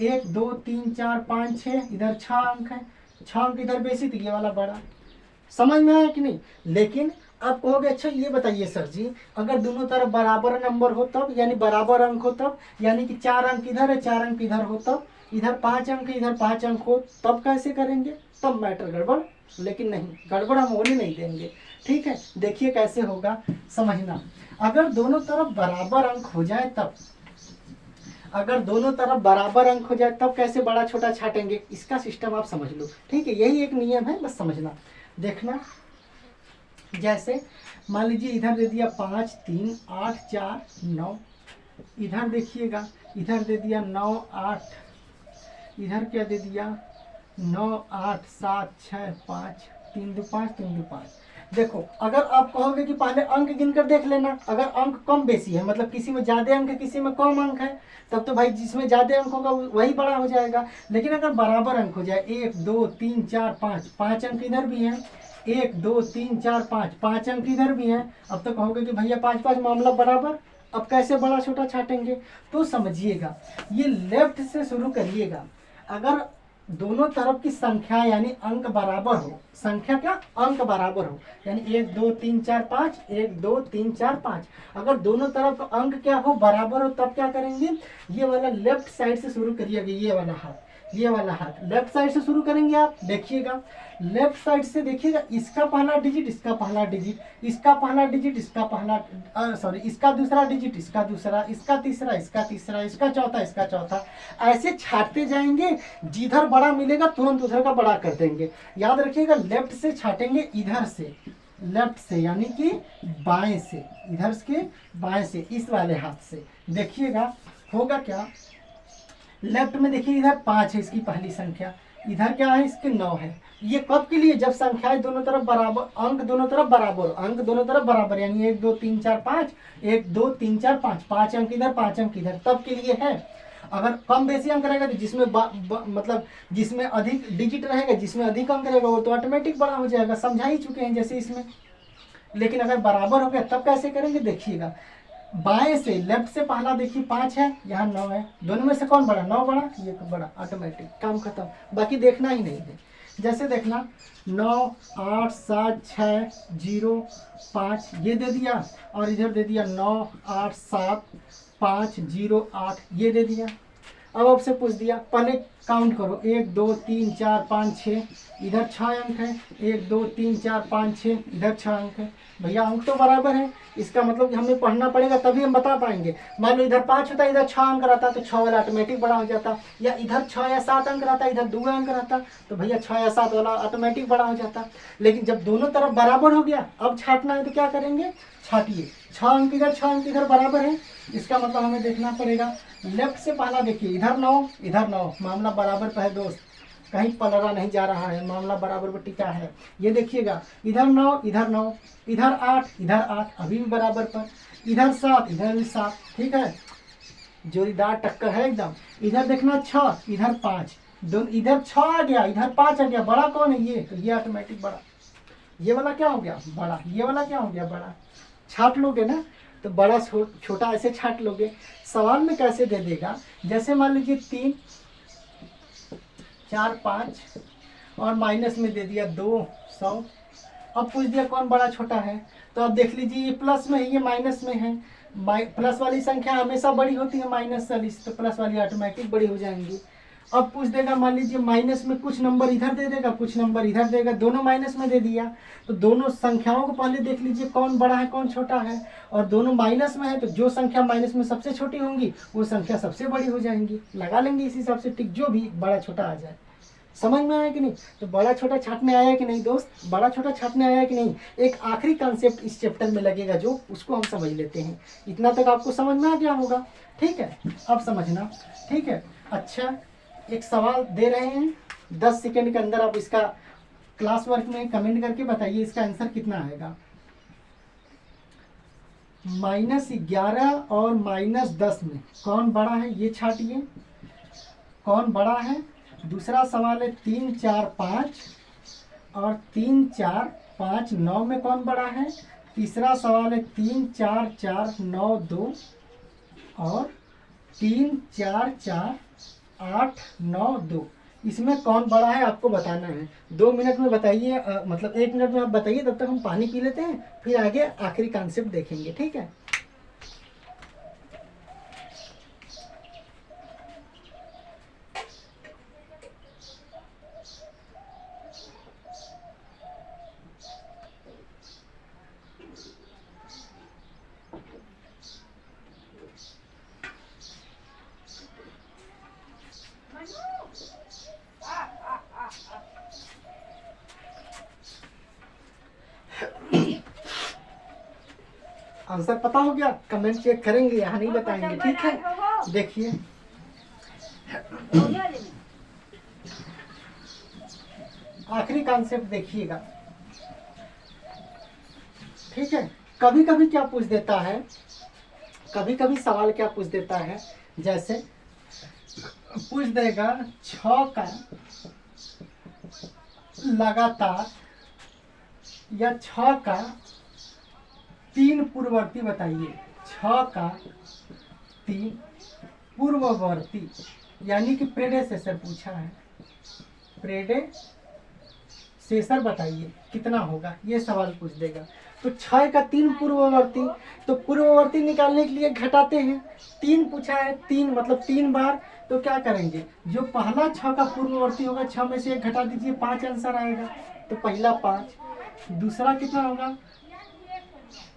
1, 2, 3, 4, 5, 6, इधर 6 अंक है, 6 अंक इधर बेसी, तो ये वाला बड़ा। समझ में आया कि नहीं। लेकिन आप कहोगे अच्छा ये बताइए सर जी, अगर दोनों तरफ बराबर नंबर हो तब, यानी बराबर अंक हो तब, यानी कि 4 अंक इधर है 4 अंक इधर हो तब, इधर 5 अंक इधर 5 अंक हो तब कैसे करेंगे, तब मैटर गड़बड़। लेकिन नहीं, गड़बड़ हम होने नहीं देंगे, ठीक है। देखिए कैसे होगा, समझना। अगर दोनों तरफ बराबर अंक हो जाए तब, अगर दोनों तरफ बराबर अंक हो जाए तब कैसे बड़ा छोटा छाटेंगे, इसका सिस्टम आप समझ लो, ठीक है। यही एक नियम है, बस समझना। देखना जैसे मान लीजिए इधर दे दिया 5, 3, 8, 4, 9, इधर देखिएगा इधर दे दिया 9, 8, इधर क्या दे दिया 9, 8, 7, 6, 5, 3, 2, 5, 3, 2, 5। देखो अगर आप कहोगे कि पहले अंक गिनकर देख लेना, अगर अंक कम बेसी है, मतलब किसी में ज्यादा अंक है किसी में कम अंक है, तब तो भाई जिसमें ज्यादा अंक होगा वही बड़ा हो जाएगा। लेकिन अगर बराबर अंक हो जाए 1, 2, 3, 4, 5, 5 अंक इधर भी है, 1, 2, 3, 4, 5, 5 अंक इधर भी है, अब तो कहोगे कि भैया 5, 5 मामला बराबर, अब कैसे बड़ा छोटा छाटेंगे। तो समझिएगा, ये लेफ्ट से शुरू करिएगा। अगर दोनों तरफ की संख्या यानी अंक बराबर हो, संख्या क्या, अंक बराबर हो, यानी 1, 2, 3, 4, 5, 1, 2, 3, 4, 5, अगर दोनों तरफ अंक क्या हो, बराबर हो, तब क्या करेंगे, ये वाला लेफ्ट साइड से शुरू करिएगा। ये वाला हाथ, ये वाला हाथ लेफ्ट साइड से शुरू करेंगे आप। देखिएगा लेफ्ट साइड से, देखिएगा इसका पहला डिजिट, इसका पहला डिजिट, इसका पहला डिजिट, इसका पहला सॉरी इसका दूसरा डिजिट, इसका दूसरा, इसका तीसरा, इसका तीसरा, इसका चौथा, इसका चौथा, ऐसे छाटते जाएंगे। जिधर बड़ा मिलेगा तुरंत उधर का बड़ा कर देंगे। याद रखिएगा लेफ्ट से छाटेंगे, इधर से, लेफ्ट से यानी कि बाएं से, इधर के बाएं से, इस वाले हाथ से। देखिएगा होगा क्या, लेफ्ट में देखिए इधर 5 है इसकी पहली संख्या, इधर क्या है इसके 9 है। ये कब के लिए, जब संख्याएं दोनों तरफ बराबर, अंक दोनों तरफ बराबर, अंक दोनों तरफ बराबर, यानी 1, 2, 3, 4, 5, 1, 2, 3, 4, 5, 5 अंक इधर 5 अंक इधर, तब के लिए है। अगर कम बेसी अंक रहेगा तो जिसमें मतलब जिसमें अधिक डिजिट रहेगा, जिसमें अधिक अंक रहेगा वो तो ऑटोमेटिक बड़ा हो जाएगा, समझा ही चुके हैं जैसे इसमें। लेकिन अगर बराबर हो गया तब कैसे करेंगे, देखिएगा बाएं से, लेफ्ट से पहला देखिए 5 है, यहाँ 9 है, दोनों में से कौन बड़ा, 9 बड़ा, ये बड़ा, ऑटोमेटिक काम खत्म, बाकी देखना ही नहीं है। जैसे देखना 9, 8, 7, 6, 0, 5 ये दे दिया, और इधर दे दिया 9, 8, 7, 5, 0, 8 ये दे दिया। अब आपसे पूछ दिया पहले काउंट करो, 1, 2, 3, 4, 5, 6, इधर 6 अंक है, 1, 2, 3, 4, 5, 6, इधर 6 अंक है। भैया अंक तो बराबर है, इसका मतलब कि हमें पढ़ना पड़ेगा तभी हम बता पाएंगे। मान लो इधर 5 होता, इधर 6 अंक रहता तो 6 वाला ऑटोमेटिक बड़ा हो जाता, या इधर 6 या 7 अंक रहता, इधर 2 अंक रहता, तो भैया 6 या 7 वाला ऑटोमेटिक बड़ा हो जाता। लेकिन जब दोनों तरफ बराबर हो गया, अब छाटना है तो क्या करेंगे, छाटिए, 6 अंक इधर 6 अंक इधर बराबर है, इसका मतलब हमें देखना पड़ेगा लेफ्ट से पहला देखिए, इधर 9 इधर 9, मामला बराबर पर है दोस्त, कहीं पलरा नहीं जा रहा है, मामला बराबर पर टिका है। ये देखिएगा इधर 9 इधर 9, इधर 8 इधर 8, अभी भी बराबर पर, इधर 7 इधर भी 7, ठीक है। जोड़ीदार टक्कर है एकदम। इधर देखना 6, इधर 5, दोनों इधर 6 आ गया, इधर 5 आ गया, बड़ा कौन है ये, तो ये ऑटोमेटिक बड़ा। ये वाला क्या हो गया बड़ा, ये वाला क्या हो गया बड़ा। छाट लोगे ना तो बड़ा छोटा ऐसे छाट लोगे। सवाल में कैसे दे देगा, जैसे मान लीजिए 3, 4, 5 और माइनस में दे दिया 200। अब पूछ दिया कौन बड़ा छोटा है, तो अब देख लीजिए ये प्लस में है, ये माइनस में है। प्लस वाली संख्या हमेशा बड़ी होती है माइनस वाली, तो प्लस वाली ऑटोमेटिक बड़ी हो जाएंगी। अब पूछ देगा मान लीजिए माइनस में कुछ नंबर इधर दे देगा, कुछ नंबर इधर देगा, दोनों माइनस में दे दिया, तो दोनों संख्याओं को पहले देख लीजिए कौन बड़ा है कौन छोटा है, और दोनों माइनस में है तो जो संख्या माइनस में सबसे छोटी होंगी वो संख्या सबसे बड़ी हो जाएंगी। लगा लेंगे इस हिसाब से टिक, जो भी बड़ा छोटा आ जाए। समझ में आया कि नहीं। तो बड़ा छोटा छाटने आया कि नहीं दोस्त, बड़ा छोटा छाटने आया कि नहीं। एक आखिरी कॉन्सेप्ट इस चैप्टर में लगेगा जो, उसको हम समझ लेते हैं। इतना तक आपको समझ में आ गया होगा, ठीक है। अब समझना, ठीक है। अच्छा, एक सवाल दे रहे हैं, 10 सेकंड के अंदर आप इसका क्लास वर्क में कमेंट करके बताइए इसका आंसर कितना आएगा। -11 और -10 में कौन बड़ा है, ये छाटिए कौन बड़ा है। दूसरा सवाल है 3, 4, 5 और 3, 4, 5, 9 में कौन बड़ा है। तीसरा सवाल है 3, 4, 4, 9, 2 और 3, 4, 4, 8, 9, 2, इसमें कौन बड़ा है आपको बताना है। 2 मिनट में बताइए, मतलब 1 मिनट में आप बताइए, तब तक हम पानी पी लेते हैं, फिर आगे आखिरी कॉन्सेप्ट देखेंगे, ठीक है। आंसर पता हो गया, कमेंट चेक करेंगे, यहाँ नहीं बताएंगे, ठीक है। देखिए आखिरी कॉन्सेप्ट देखिएगा, ठीक है। कभी कभी क्या पूछ देता है, कभी कभी सवाल क्या पूछ देता है, जैसे पूछ देगा 6 का लगातार या 6 का 3 पूर्ववर्ती बताइए। 6 का 3 पूर्ववर्ती यानी कि प्रेडेसेसर पूछा है, प्रेडेसेसर बताइए कितना होगा, ये सवाल पूछ देगा। तो 6 का 3 पूर्ववर्ती, तो पूर्ववर्ती निकालने के लिए घटाते हैं। 3 पूछा है, 3 मतलब 3 बार, तो क्या करेंगे, जो पहला 6 का पूर्ववर्ती होगा 6 में से 1 घटा दीजिए, 5 आंसर आएगा। तो पहला 5, दूसरा कितना होगा,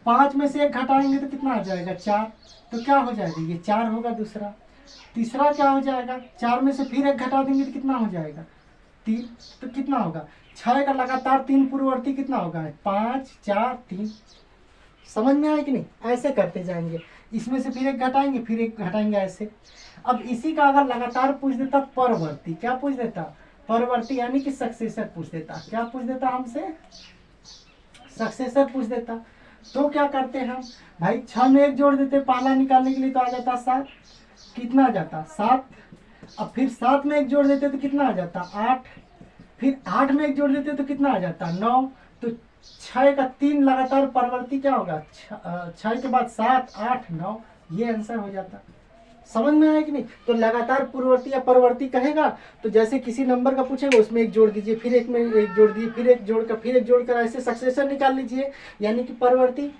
5 में से 1 घटाएंगे तो कितना आ जाएगा, 4, तो क्या हो जाएगा, ये 4 होगा दूसरा। तीसरा क्या हो जाएगा, 4 में से फिर 1 घटा देंगे तो कितना हो जाएगा, 3, तो कितना होगा 6 का लगातार 3 पूर्ववर्ती कितना होगा, 5, 4, 3। समझ में आया कि नहीं। ऐसे करते जाएंगे, इसमें से फिर 1 घटाएंगे, फिर 1 घटाएंगे, ऐसे। अब इसी का अगर लगातार पूछ देता परवर्ती, क्या पूछ देता, परवर्ती यानी कि सक्सेसर पूछ देता। क्या पूछ देता हमसे, सक्सेसर पूछ देता। तो क्या करते हैं हम भाई, 6 में 1 जोड़ देते, पहला निकालने के लिए, तो आ जाता 7, कितना आ जाता 7। अब फिर 7 में 1 जोड़ देते तो कितना आ जाता 8, फिर 8 में 1 जोड़ देते तो कितना आ जाता 9। तो 6 का 3 लगातार परवर्ती क्या होगा, 6 के बाद 7, 8, 9, ये आंसर हो जाता। समझ में आया कि नहीं। तो लगातार पूर्ववर्ती या परवर्ती कहेगा तो जैसे किसी नंबर का पूछेगा उसमें 1 जोड़ दीजिए, फिर 1 में 1 जोड़ दिए, फिर 1 जोड़कर, फिर 1 जोड़कर, ऐसे सक्सेसर निकाल लीजिए यानी कि परवर्ती।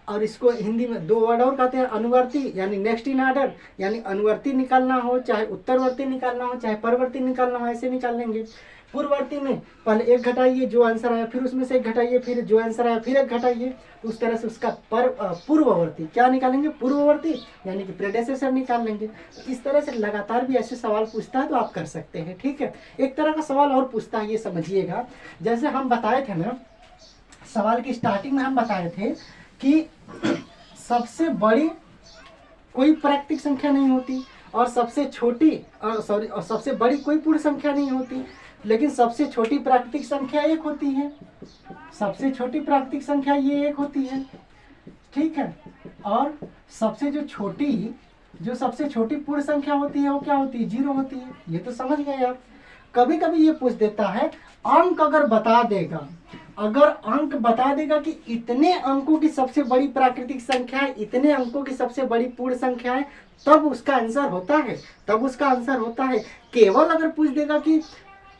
और इसको हिंदी में 2 वर्ड और कहते हैं, अनुवर्ती यानी नेक्स्ट इन ऑर्डर, यानी अनुवर्ती निकालना हो, चाहे उत्तरवर्ती निकालना हो, चाहे परवर्ती निकालना हो, ऐसे निकाल लेंगे। पूर्ववर्ती में पहले 1 घटाइए, जो आंसर आया फिर उसमें से 1 घटाइए, फिर जो आंसर आया फिर 1 घटाइए, उस तरह से उसका पूर्ववर्ती क्या निकालेंगे, पूर्ववर्ती यानी कि प्रेडेसेसर निकाल लेंगे। इस तरह से लगातार भी ऐसे सवाल पूछता है तो आप कर सकते हैं, ठीक है। एक तरह का सवाल और पूछता है, ये समझिएगा। जैसे हम बताए थे ना, सवाल की स्टार्टिंग में हम बताए थे कि सबसे बड़ी कोई प्राकृतिक संख्या नहीं होती और सबसे छोटी और सबसे बड़ी कोई पूर्ण संख्या नहीं होती, लेकिन सबसे छोटी प्राकृतिक संख्या 1 होती है। सबसे छोटी प्राकृतिक संख्या ये 1 होती है, ठीक है। और सबसे जो छोटी जो सबसे छोटी पूर्ण संख्या होती है वो क्या होती है, 0 होती है। ये तो समझ गए आप। कभी कभी ये पूछ देता है अंक अगर बता देगा, अगर अंक बता देगा कि इतने अंकों की सबसे बड़ी प्राकृतिक संख्या है, इतने अंकों की सबसे बड़ी पूर्ण संख्या है, तब उसका आंसर होता है, तब उसका आंसर होता है। केवल अगर पूछ देगा कि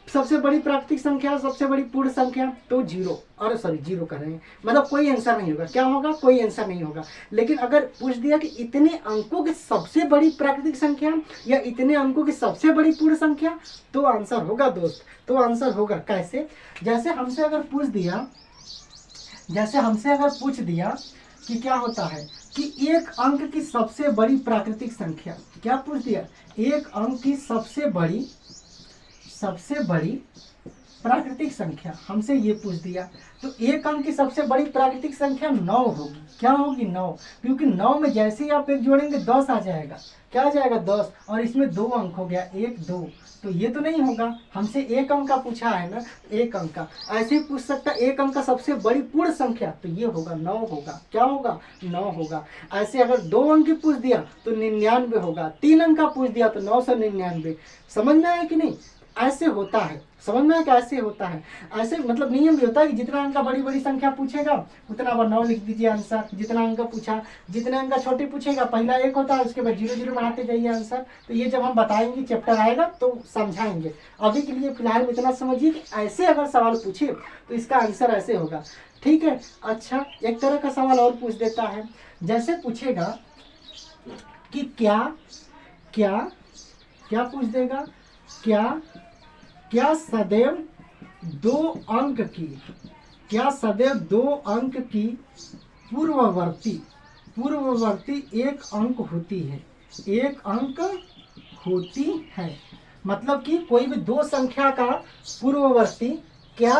सबसे बड़ी प्राकृतिक संख्या, सबसे बड़ी पूर्ण संख्या, तो 0, और सॉरी 0 कर रहे हैं, मतलब कोई आंसर नहीं होगा। क्या होगा, कोई आंसर नहीं होगा। लेकिन अगर पूछ दिया कि इतने अंकों की सबसे बड़ी प्राकृतिक संख्या या इतने अंकों की सबसे बड़ी पूर्ण संख्या, तो आंसर होगा दोस्त, तो आंसर होगा। कैसे, जैसे हमसे अगर पूछ दिया, जैसे हमसे अगर पूछ दिया कि क्या होता है कि एक अंक की सबसे बड़ी प्राकृतिक संख्या, क्या पूछ दिया, एक अंक की सबसे बड़ी प्राकृतिक संख्या हमसे ये पूछ दिया, तो एक अंक की सबसे बड़ी प्राकृतिक संख्या 9 होगी। क्या होगी, 9, क्योंकि 9 में जैसे ही आप एक जोड़ेंगे 10 आ जाएगा। क्या आ जाएगा, 10, और इसमें 2 अंक हो गया, 1 2, तो ये तो नहीं होगा। हमसे एक अंक का पूछा है ना, एक अंक का। ऐसे ही पूछ सकता एक अंक का सबसे बड़ी पूर्ण संख्या, तो ये होगा 9 होगा। क्या होगा, 9 होगा। ऐसे अगर 2 अंक की पूछ दिया तो 99 होगा, 3 अंक का पूछ दिया तो 999। समझ में आया कि नहीं, ऐसे होता है। समझ में आया कि ऐसे होता है। ऐसे मतलब नियम भी होता है कि जितना अंक का बड़ी बड़ी संख्या पूछेगा उतना बार 9 लिख दीजिए आंसर। जितना अंक का पूछा, जितने अंक का छोटे पूछेगा पहला 1 होता है, उसके बाद 0 0 बढ़ाते जाइए आंसर। तो ये जब हम बताएंगे, चैप्टर आएगा तो समझाएंगे। अभी के लिए फिलहाल इतना समझिए कि ऐसे अगर सवाल पूछे तो इसका आंसर ऐसे होगा, ठीक है। अच्छा, एक तरह का सवाल और पूछ देता है। जैसे पूछेगा कि क्या पूछ देगा, क्या सदैव 2 अंक की पूर्ववर्ती एक अंक होती है। मतलब कि कोई भी 2 संख्या का पूर्ववर्ती क्या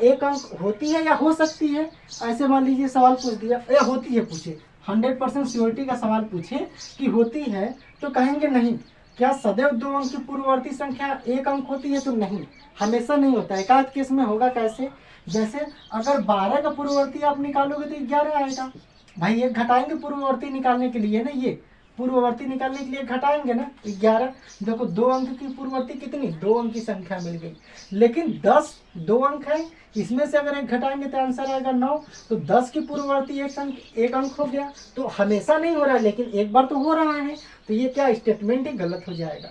एक अंक होती है या हो सकती है। ऐसे मान लीजिए सवाल पूछ दिया, या होती है पूछे, 100% श्योरिटी का सवाल पूछे कि होती है, तो कहेंगे नहीं। क्या सदैव 2 अंक की पूर्ववर्ती संख्या एक अंक होती है, तो नहीं, हमेशा नहीं होता है। एकाध केस में होगा। कैसे, जैसे अगर 12 का पूर्ववर्ती आप निकालोगे तो 11 आएगा। भाई एक घटाएंगे पूर्ववर्ती निकालने के लिए ना, ये पूर्ववर्ती निकालने के लिए घटाएंगे ना, 11। देखो 2 अंक की पूर्ववर्ती कितनी, 2 अंक की संख्या मिल गई। लेकिन 10 2 अंक है, इसमें से अगर एक घटाएंगे तो आंसर आएगा 9। तो 10 की पूर्ववर्ती एक अंक हो गया। तो हमेशा नहीं हो रहा है, लेकिन एक बार तो हो रहा है। तो ये क्या स्टेटमेंट ही गलत हो जाएगा।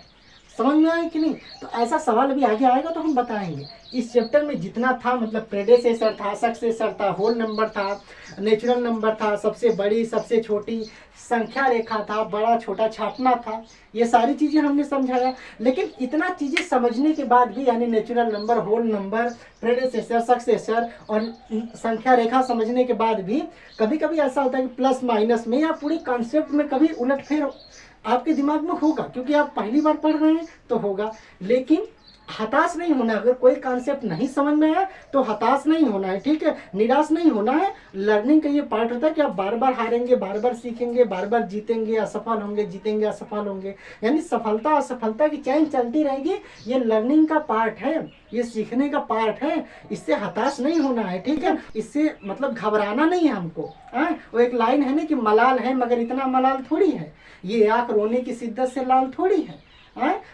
समझ में आया कि नहीं। तो ऐसा सवाल अभी आगे आएगा तो हम बताएंगे। इस चैप्टर में जितना था, मतलब प्रेडेसेसर था, सक्सेसर था, होल नंबर था, नेचुरल नंबर था, सबसे बड़ी सबसे छोटी संख्या रेखा था, बड़ा छोटा छापना था, ये सारी चीज़ें हमने समझाया। लेकिन इतना चीज़ें समझने के बाद भी, यानी natural number, whole number, predecessor, successor और संख्या रेखा समझने के बाद भी कभी कभी ऐसा होता है कि प्लस माइनस में या पूरी कॉन्सेप्ट में कभी उलटफेर आपके दिमाग में होगा, क्योंकि आप पहली बार पढ़ रहे हैं तो होगा। लेकिन हताश नहीं होना। अगर कोई कॉन्सेप्ट नहीं समझ में आया तो हताश नहीं होना है, ठीक है, निराश नहीं होना है। लर्निंग का ये पार्ट होता है कि आप बार बार हारेंगे, बार बार सीखेंगे, बार बार जीतेंगे, असफल होंगे, जीतेंगे, असफल होंगे, यानी सफलता असफलता की चैन चलती रहेगी। ये लर्निंग का पार्ट है, ये सीखने का पार्ट है। इससे हताश नहीं होना है, ठीक है, इससे मतलब घबराना नहीं है हमको। वो एक लाइन है ना कि मलाल है मगर इतना मलाल थोड़ी है, ये आँख रोने की शिद्दत से लाल थोड़ी है।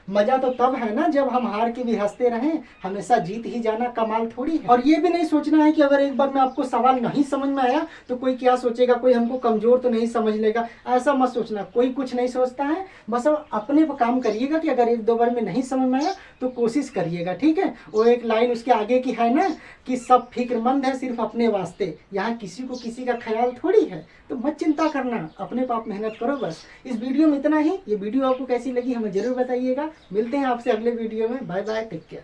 मजा तो तब है ना जब हम हार के भी हंसते रहें, हमेशा जीत ही जाना कमाल थोड़ी है। और ये भी नहीं सोचना है कि अगर एक बार में आपको सवाल नहीं समझ में आया तो कोई क्या सोचेगा, कोई हमको कमजोर तो नहीं समझ लेगा, ऐसा मत सोचना। कोई कुछ नहीं सोचता है, बस अब अपने पर काम करिएगा कि अगर 1-2 बार में नहीं समझ में आया तो कोशिश करिएगा, ठीक है। वो एक लाइन उसके आगे की है ना कि सब फिक्रमंद है सिर्फ अपने वास्ते, यहाँ किसी को किसी का ख्याल थोड़ी है। तो मत चिंता करना, अपने पाप मेहनत करो बस। इस वीडियो में इतना ही। ये वीडियो आपको कैसी लगी हमें जरूर बताइएगा। मिलते हैं आपसे अगले वीडियो में। Bye bye, take care.